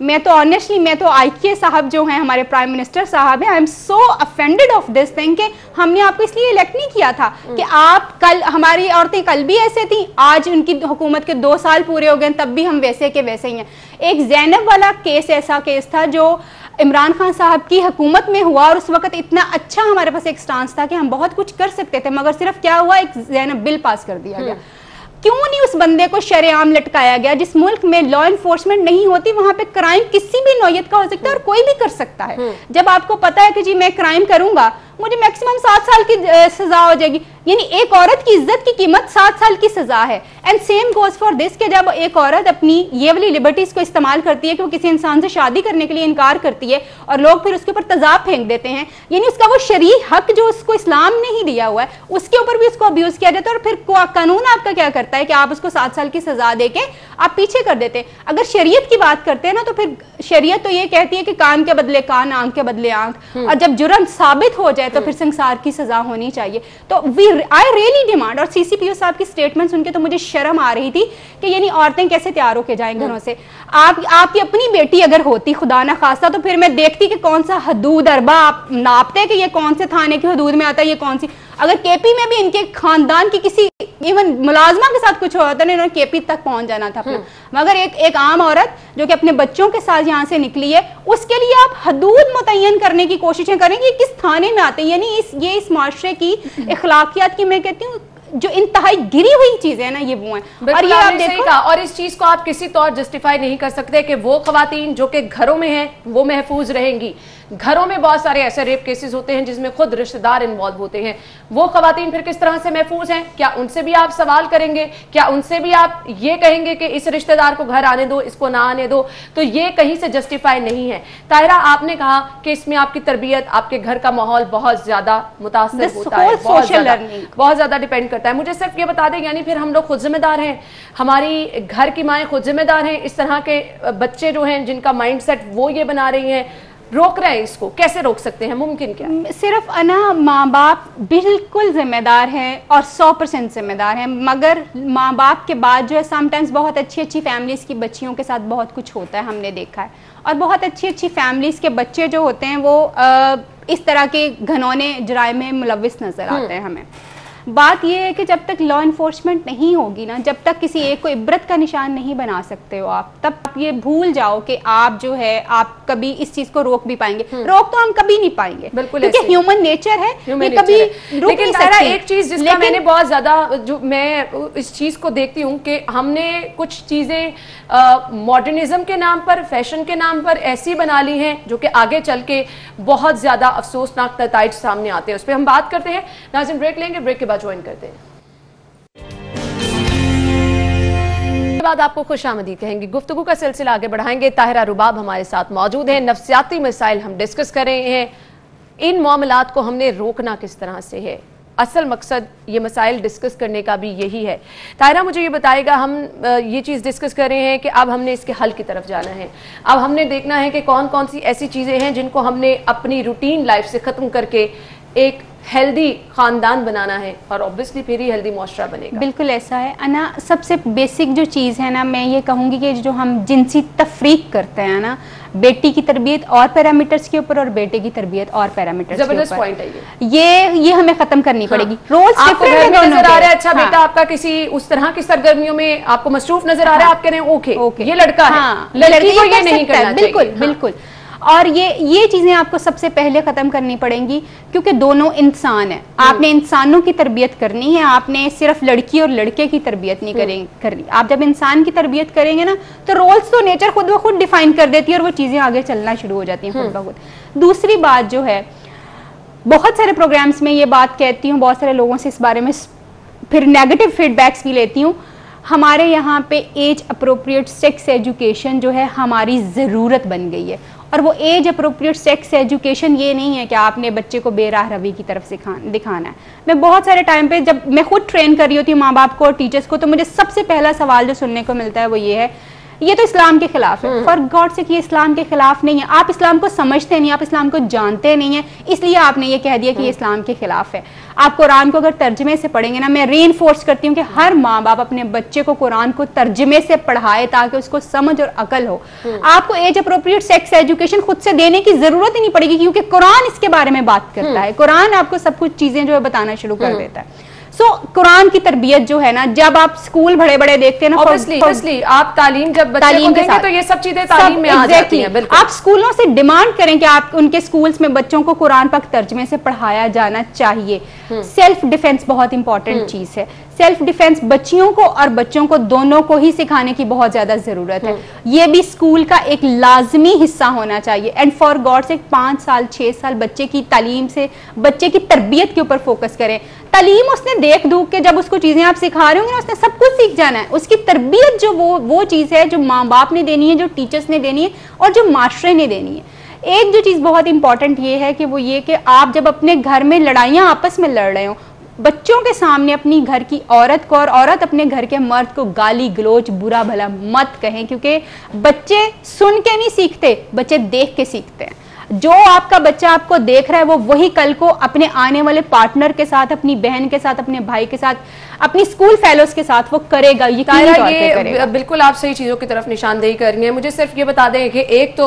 मैं तो ऑनेस्टली, मैं तो आईके साहब जो हैं, हमारे प्राइम मिनिस्टर साहब हैं, I am so offended of this thing कि हमने आपको इसलिए इलेक्ट नहीं किया था कि आप कल, हमारी औरतें कल भी ऐसे थी, आज उनकी हुकूमत के 2 साल पूरे हो गए, तब भी हम वैसे के वैसे ही हैं। एक ज़ैनब वाला केस ऐसा केस था जो इमरान खान साहब की हुकूमत में हुआ, और उस वक्त इतना अच्छा हमारे पास एक स्टांस था कि हम बहुत कुछ कर सकते थे, मगर सिर्फ क्या हुआ, एक ज़ैनब बिल पास कर दिया गया। क्यों नहीं उस बंदे को शरेआम लटकाया गया? जिस मुल्क में लॉ एनफोर्समेंट नहीं होती, वहां पे क्राइम किसी भी नौयत का हो सकता है और कोई भी कर सकता है। जब आपको पता है कि जी मैं क्राइम करूंगा, मुझे मैक्सिमम 7 साल की सजा हो जाएगी, यानी एक औरत की इज्जत की कीमत 7 साल की सजा है। And same goes for this कि जब एक औरत अपनी ये वाली लिबर्टीज को इस्तेमाल करती है कि वो किसी इंसान से शादी करने के लिए इनकार करती है और लोग फिर उसके ऊपर तेजाब फेंक देते हैं, यानी उसका वो शरई हक जो उसको इस्लाम ने ही दिया हुआ है, उसके ऊपर भी उसको अब्यूज किया जाता है। और फिर कानून आपका क्या करता है कि आप उसको 7 साल की सजा देके आप पीछे कर देते हैं। अगर शरीयत की बात करते हैं ना, तो फिर शरीयत तो ये कहती है कि कान के बदले कान, आंख के बदले आंख, और जब जुर्म साबित हो जाए तो फिर संसार की सजा होनी चाहिए। तो आई रियली डिमांड, और सीसीपीओ साहब की स्टेटमेंट सुन के तो मुझे शर्म आ रही थी कि यानी औरतें कैसे तैयार होके जाएं घरों से। आपकी अपनी बेटी अगर होती, खुदा ना खास्ता, तो फिर मैं देखती कि कौन सा हदूद अरबा आप नापते कि ये कौन से थाने की हदूद में आता है, ये कौन सी। अगर केपी में भी इनके खानदान की किसी इवन मुलाजमा के साथ कुछ होता नहीं, उन्होंने केपी तक पहुंच जाना था। मगर एक आम औरत जो कि अपने बच्चों के साथ यहाँ से निकली है, उसके लिए आप हदूद मुतय्यन करने की कोशिशें करें कि किस थाने में आते हैं। यानी इस माशरे की इखलाकियात की, मैं कहती हूँ जो इंतहाई गिरी हुई चीजें हैं ना, ये वो हैं। और ये आप देखो, और इस चीज को आप किसी तौर जस्टिफाई नहीं कर सकते कि वो खवातीन जो कि घरों में हैं वो महफूज रहेंगी। घरों में बहुत सारे ऐसे रेप केसेस होते हैं जिसमें खुद रिश्तेदार इन्वॉल्व होते हैं, वो खवातीन फिर किस तरह से महफूज हैं? क्या उनसे भी आप सवाल करेंगे? क्या उनसे भी आप ये कहेंगे कि इस रिश्तेदार को घर आने दो, इसको ना आने दो? तो ये कहीं से जस्टिफाई नहीं है। ताहिरा, आपने कहा कि इसमें आपकी तरबियत, आपके घर का माहौल बहुत ज्यादा मुतासिर होता है, बहुत ज्यादा डिपेंड करता है। मुझे सिर्फ ये बता दें, यानी फिर हम लोग खुद जिम्मेदार हैं, हमारी घर की माएँ खुद जिम्मेदार हैं। इस तरह के बच्चे जो हैं जिनका माइंड सेट वो ये बना रही हैं, रोक रहे हैं, इसको कैसे रोक सकते हैं? मुमकिन क्या? सिर्फ माँ बाप बिल्कुल जिम्मेदार हैं और 100% जिम्मेदार हैं, मगर माँ बाप के बाद जो है समटाइम्स बहुत अच्छी फैमिलीज की बच्चियों के साथ बहुत कुछ होता है, हमने देखा है। और बहुत अच्छी फैमिलीज के बच्चे जो होते हैं वो इस तरह के घनौने जराइम में मुलविस नजर आते हैं हमें। बात यह है कि जब तक लॉ इन्फोर्समेंट नहीं होगी ना, जब तक किसी एक को इब्रत का निशान नहीं बना सकते हो आप, तब आप ये भूल जाओ कि आप जो है आप कभी इस चीज को रोक भी पाएंगे। रोक तो हम कभी नहीं पाएंगे, बिल्कुल, क्योंकि ह्यूमन नेचर है, ये कभी रुक नहीं सकती। एक चीज जिसका मैंने बहुत ज्यादा, जो मैं इस चीज को देखती हूँ कि हमने कुछ चीजें मॉडर्निज्म के नाम पर, फैशन के नाम पर ऐसी बना ली हैं जो कि आगे चल के बहुत ज्यादा अफसोसनाक नताइज सामने आते हैं। उस पर हम बात करते हैं। नाज़रीन, ब्रेक लेंगे, ब्रेक के बाद ज्वाइन करते हैं। बाद आपको खुशामदीद कहेंगे, गुफ्तगू का सिलसिला आगे बढ़ाएंगे। ताहिरा रुबाब हमारे साथ मौजूद हैं। नफ्सियाती मसाइल हम डिस्कस कर रहे हैं, इन मामलात को हमने रोकना किस तरह से है। असल मकसद ये मसाइल डिस्कस करने का भी यही है। ताहिरा, मुझे ये बताएगा, हम ये चीज़ डिस्कस कर रहे हैं कि अब हमने इसके हल की तरफ जाना है। अब हमने देखना है कि कौन कौन सी ऐसी चीज़ें हैं जिनको हमने अपनी रूटीन लाइफ से ख़त्म करके एक हेल्दी खानदान बनाना है, और ऑब्वियसली फिर ही हेल्दी मुआशरा बनेगा। बिल्कुल ऐसा है अना। सबसे बेसिक जो चीज़ है ना, मैं ये कहूँगी कि जो हम जिनसी तफरीक करते हैं ना, बेटी की तरबियत और पैरामीटर्स के ऊपर और बेटे की तरबियत और पैरामीटर्स के ऊपर, जबरदस्त पॉइंट है ये हमें खत्म करनी पड़ेगी। रोल्स डिफरेंट नजर आ रहा है। अच्छा, बेटा आपका किसी उस तरह की सरगर्मियों में आपको मसरूफ नजर आ रहा है, आप कह रहे हैं ओके ये लड़का है, लड़की को ये नहीं करना चाहिए। बिल्कुल बिल्कुल। और ये चीज़ें आपको सबसे पहले ख़त्म करनी पड़ेंगी, क्योंकि दोनों इंसान हैं। आपने इंसानों की तरबियत करनी है, आपने सिर्फ लड़की और लड़के की तरबियत नहीं करनी। आप जब इंसान की तरबियत करेंगे ना, तो रोल्स तो नेचर खुद ब खुद डिफाइन कर देती है और वो चीज़ें आगे चलना शुरू हो जाती हैं खुद ब खुद। दूसरी बात जो है, बहुत सारे प्रोग्राम्स में ये बात कहती हूँ, बहुत सारे लोगों से इस बारे में फिर नेगेटिव फीडबैक्स भी लेती हूँ। हमारे यहाँ पे एज अप्रोप्रिएट सेक्स एजुकेशन जो है हमारी ज़रूरत बन गई है। और वो एज अप्रोप्रिएट सेक्स एजुकेशन ये नहीं है कि आपने बच्चे को बेराह रवि की तरफ दिखाना है। मैं बहुत सारे टाइम पे जब मैं खुद ट्रेन कर रही होती हूँ माँ बाप को और टीचर्स को, तो मुझे सबसे पहला सवाल जो सुनने को मिलता है वो ये है, ये तो इस्लाम के खिलाफ है। फॉर गॉड से ये इस्लाम के खिलाफ नहीं है, आप इस्लाम को समझते नहीं, आप इस्लाम को जानते नहीं है, इसलिए आपने ये कह दिया कि ये इस्लाम के खिलाफ है। आप कुरान को अगर तर्जमे से पढ़ेंगे ना, मैं रीइंफोर्स करती हूँ कि हर माँ बाप अपने बच्चे को कुरान को तर्जमे से पढ़ाए ताकि उसको समझ और अकल हो। आपको एज अप्रोप्रिएट सेक्स एजुकेशन खुद से देने की जरूरत ही नहीं पड़ेगी, क्योंकि कुरान इसके बारे में बात करता है। कुरान आपको सब कुछ चीजें जो है बताना शुरू कर देता है। कुरान की तरबियत जो है ना, जब आप स्कूल बड़े बड़े देखते हैं ना, ऑब्वियसली आप तालीम जब बच्चे को देंगे तो ये सब चीजें तालीम में आ जाती हैं। बिल्कुल। आप स्कूलों से डिमांड करें कि आप उनके स्कूल्स में बच्चों को कुरान पाक तर्जमे से पढ़ाया जाना चाहिए। सेल्फ डिफेंस बहुत इंपॉर्टेंट चीज है। सेल्फ डिफेंस बच्चियों को और बच्चों को दोनों को ही सिखाने की बहुत ज्यादा जरूरत है। ये भी स्कूल का एक लाजमी हिस्सा होना चाहिए। एंड फॉर गॉड से 5 साल 6 साल बच्चे की तालीम से, बच्चे की तरबियत के ऊपर फोकस करें। तालीम उसने देख दूख के जब उसको चीजें आप सिखा रहे होंगे ना, उसने सब कुछ सीख जाना है। उसकी तरबियत जो वो चीज है जो माँ बाप ने देनी है, जो टीचर्स ने देनी है और जो मास्टरे ने देनी है। एक जो चीज बहुत इंपॉर्टेंट ये है कि वो ये कि आप जब अपने घर में लड़ाइयां आपस में लड़ रहे हो, बच्चों के सामने अपनी घर की औरत को और औरत अपने घर के मर्द को गाली गलोच बुरा भला मत कहें, क्योंकि बच्चे सुन के नहीं सीखते, बच्चे देख के सीखते हैं। जो आपका बच्चा आपको देख रहा है वो वही कल को अपने आने वाले पार्टनर के साथ, अपनी बहन के साथ, अपने भाई के साथ, अपनी स्कूल फेलोज के साथ वो करेगा। ये बिल्कुल आप सही चीजों की तरफ निशानदेही कर रही हैं। मुझे सिर्फ ये बता दें कि एक तो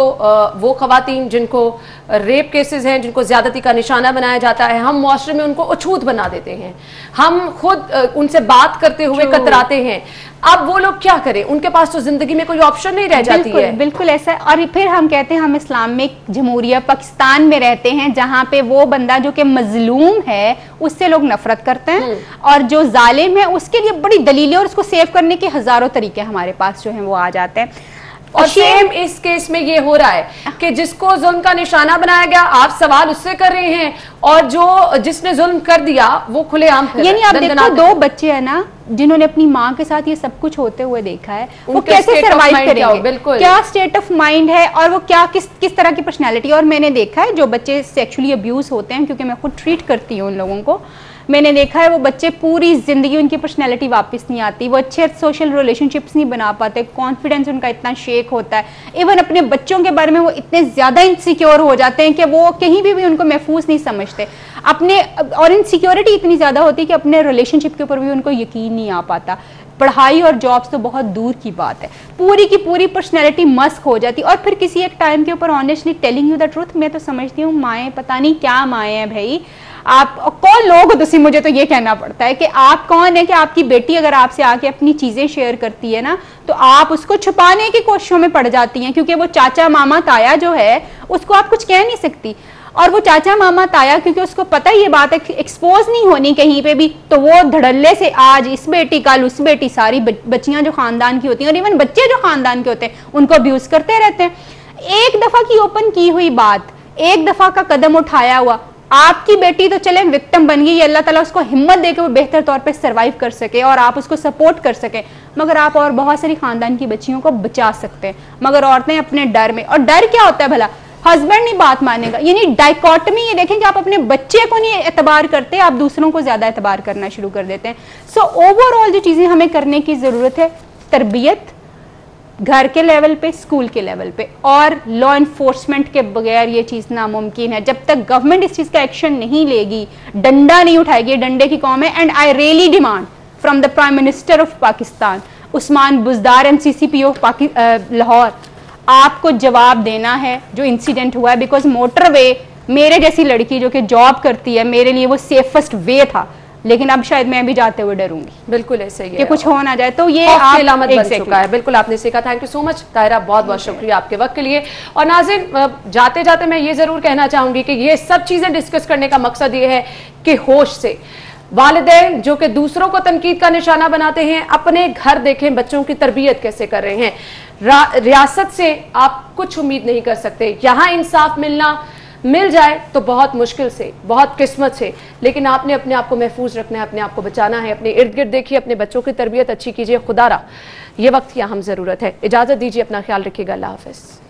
वो खवातीन जिनको रेप केसेस हैं, जिनको ज्यादती का निशाना बनाया जाता है, हम मुआशरे में उनको अछूत बना देते हैं, हम खुद उनसे बात करते हुए कतराते हैं। अब वो लोग क्या करें, उनके पास तो जिंदगी में कोई ऑप्शन नहीं रह जाती है। बिल्कुल ऐसा है। और फिर हम कहते हैं हम इस्लामिक जमहूरिया पाकिस्तान में रहते हैं, जहां पे वो बंदा जो कि मजलूम है उससे लोग नफरत करते हैं और जो जालिम है उसके लिए बड़ी दलीलें और उसको सेव करने के हजारों तरीके हमारे पास जो है वो आ जाते हैं। और सेम इस केस में ये हो रहा है कि जिसको जुल्म का निशाना बनाया गया आप सवाल उससे कर रहे हैं और जो जिसने जुल्म कर दिया वो खुलेआम यानी आप देखो 2 बच्चे हैं ना जिन्होंने अपनी माँ के साथ ये सब कुछ होते हुए देखा है, वो कैसे सरवाइव करेंगे, बिल्कुल क्या स्टेट ऑफ माइंड है और वो क्या किस तरह की पर्सनैलिटी। और मैंने देखा है जो बच्चे सेक्सुअली अब्यूज होते हैं, क्योंकि मैं खुद ट्रीट करती हूँ उन लोगों को, मैंने देखा है वो बच्चे पूरी जिंदगी उनकी पर्सनैलिटी वापस नहीं आती, वो अच्छे सोशल रिलेशनशिप्स नहीं बना पाते, कॉन्फिडेंस उनका इतना शेक होता है, इवन अपने बच्चों के बारे में वो इतने ज्यादा इनसिक्योर हो जाते हैं कि वो कहीं भी उनको महफूज नहीं समझते अपने, और इनसिक्योरिटी इतनी ज्यादा होती है कि अपने रिलेशनशिप के ऊपर भी उनको यकीन नहीं आ पाता। पढ़ाई और जॉब्स तो बहुत दूर की बात है, पूरी की पूरी पर्सनैलिटी मस्क हो जाती। और फिर किसी एक टाइम के ऊपर honestly telling you the truth, मैं तो समझती हूँ माएँ पता नहीं क्या माएँ हैं भाई, आप कौन लोग हो? तो मुझे तो ये कहना पड़ता है कि आप कौन है कि आपकी बेटी अगर आपसे आके अपनी चीजें शेयर करती है ना तो आप उसको छुपाने की कोशिशों में पड़ जाती हैं, क्योंकि वो चाचा मामा ताया जो है उसको आप कुछ कह नहीं सकती। और वो चाचा मामा ताया क्योंकि उसको पता ही ये बात है एक्सपोज नहीं होनी कहीं पे भी, तो वो धड़ल्ले से आज इस बेटी कल उस बेटी, सारी बच्चियां जो खानदान की होती हैं और इवन बच्चे जो खानदान के होते हैं उनको अब्यूज करते रहते हैं। एक दफा की ओपन की हुई बात, एक दफा का कदम उठाया हुआ, आपकी बेटी तो चले विक्टिम बन गई, अल्लाह ताला उसको हिम्मत दे के वो बेहतर तौर पे सरवाइव कर सके और आप उसको सपोर्ट कर सके, मगर आप और बहुत सारी खानदान की बच्चियों को बचा सकते हैं। मगर औरतें अपने डर में, और डर क्या होता है भला, हस्बैंड नहीं बात मानेगा, यानी डाइकोटमी ये देखें कि आप अपने बच्चे को नहीं एतबार करते, आप दूसरों को ज्यादा एतबार करना शुरू कर देते हैं। सो ओवरऑल जो चीजें हमें करने की जरूरत है, तरबियत घर के लेवल पे, स्कूल के लेवल पे, और लॉ इन्फोर्समेंट के बगैर ये चीज़ नामुमकिन है। जब तक गवर्नमेंट इस चीज़ का एक्शन नहीं लेगी, डंडा नहीं उठाएगी, डंडे की कौम है। And I really demand from the prime minister of Pakistan Usman Buzdar and CCP of Lahore, आपको जवाब देना है जो इंसिडेंट हुआ है, बिकॉज मोटरवे मेरे जैसी लड़की जो कि जॉब करती है, मेरे लिए वो सेफेस्ट वे था। लेकिन अब शायद मैं भी जाते हुए डरूंगी। बिल्कुल ऐसे ही है कि कुछ हो ना जाए, तो ये अलामत बन चुका है। बिल्कुल आपने सीखा। Thank you so much Tahira, बहुत बहुत शुक्रिया आपके वक्त के लिए। और नाज़रीन, जाते जाते मैं ये जरूर कहना चाहूंगी कि ये सब चीजें डिस्कस करने का मकसद ये है कि होश से वालिदैन जो कि दूसरों को तनकीद का निशाना बनाते हैं, अपने घर देखें बच्चों की तरबियत कैसे कर रहे हैं। रियासत से आप कुछ उम्मीद नहीं कर सकते, यहां इंसाफ मिल जाए तो बहुत मुश्किल से, बहुत किस्मत से, लेकिन आपने अपने आप को महफूज रखना है, अपने आप को बचाना है। अपने इर्द गिर्द देखिए, अपने बच्चों की तरबियत अच्छी कीजिए। खुदारा ये वक्त की अहम जरूरत है। इजाजत दीजिए, अपना ख्याल रखिएगा। अल्लाह हाफिज।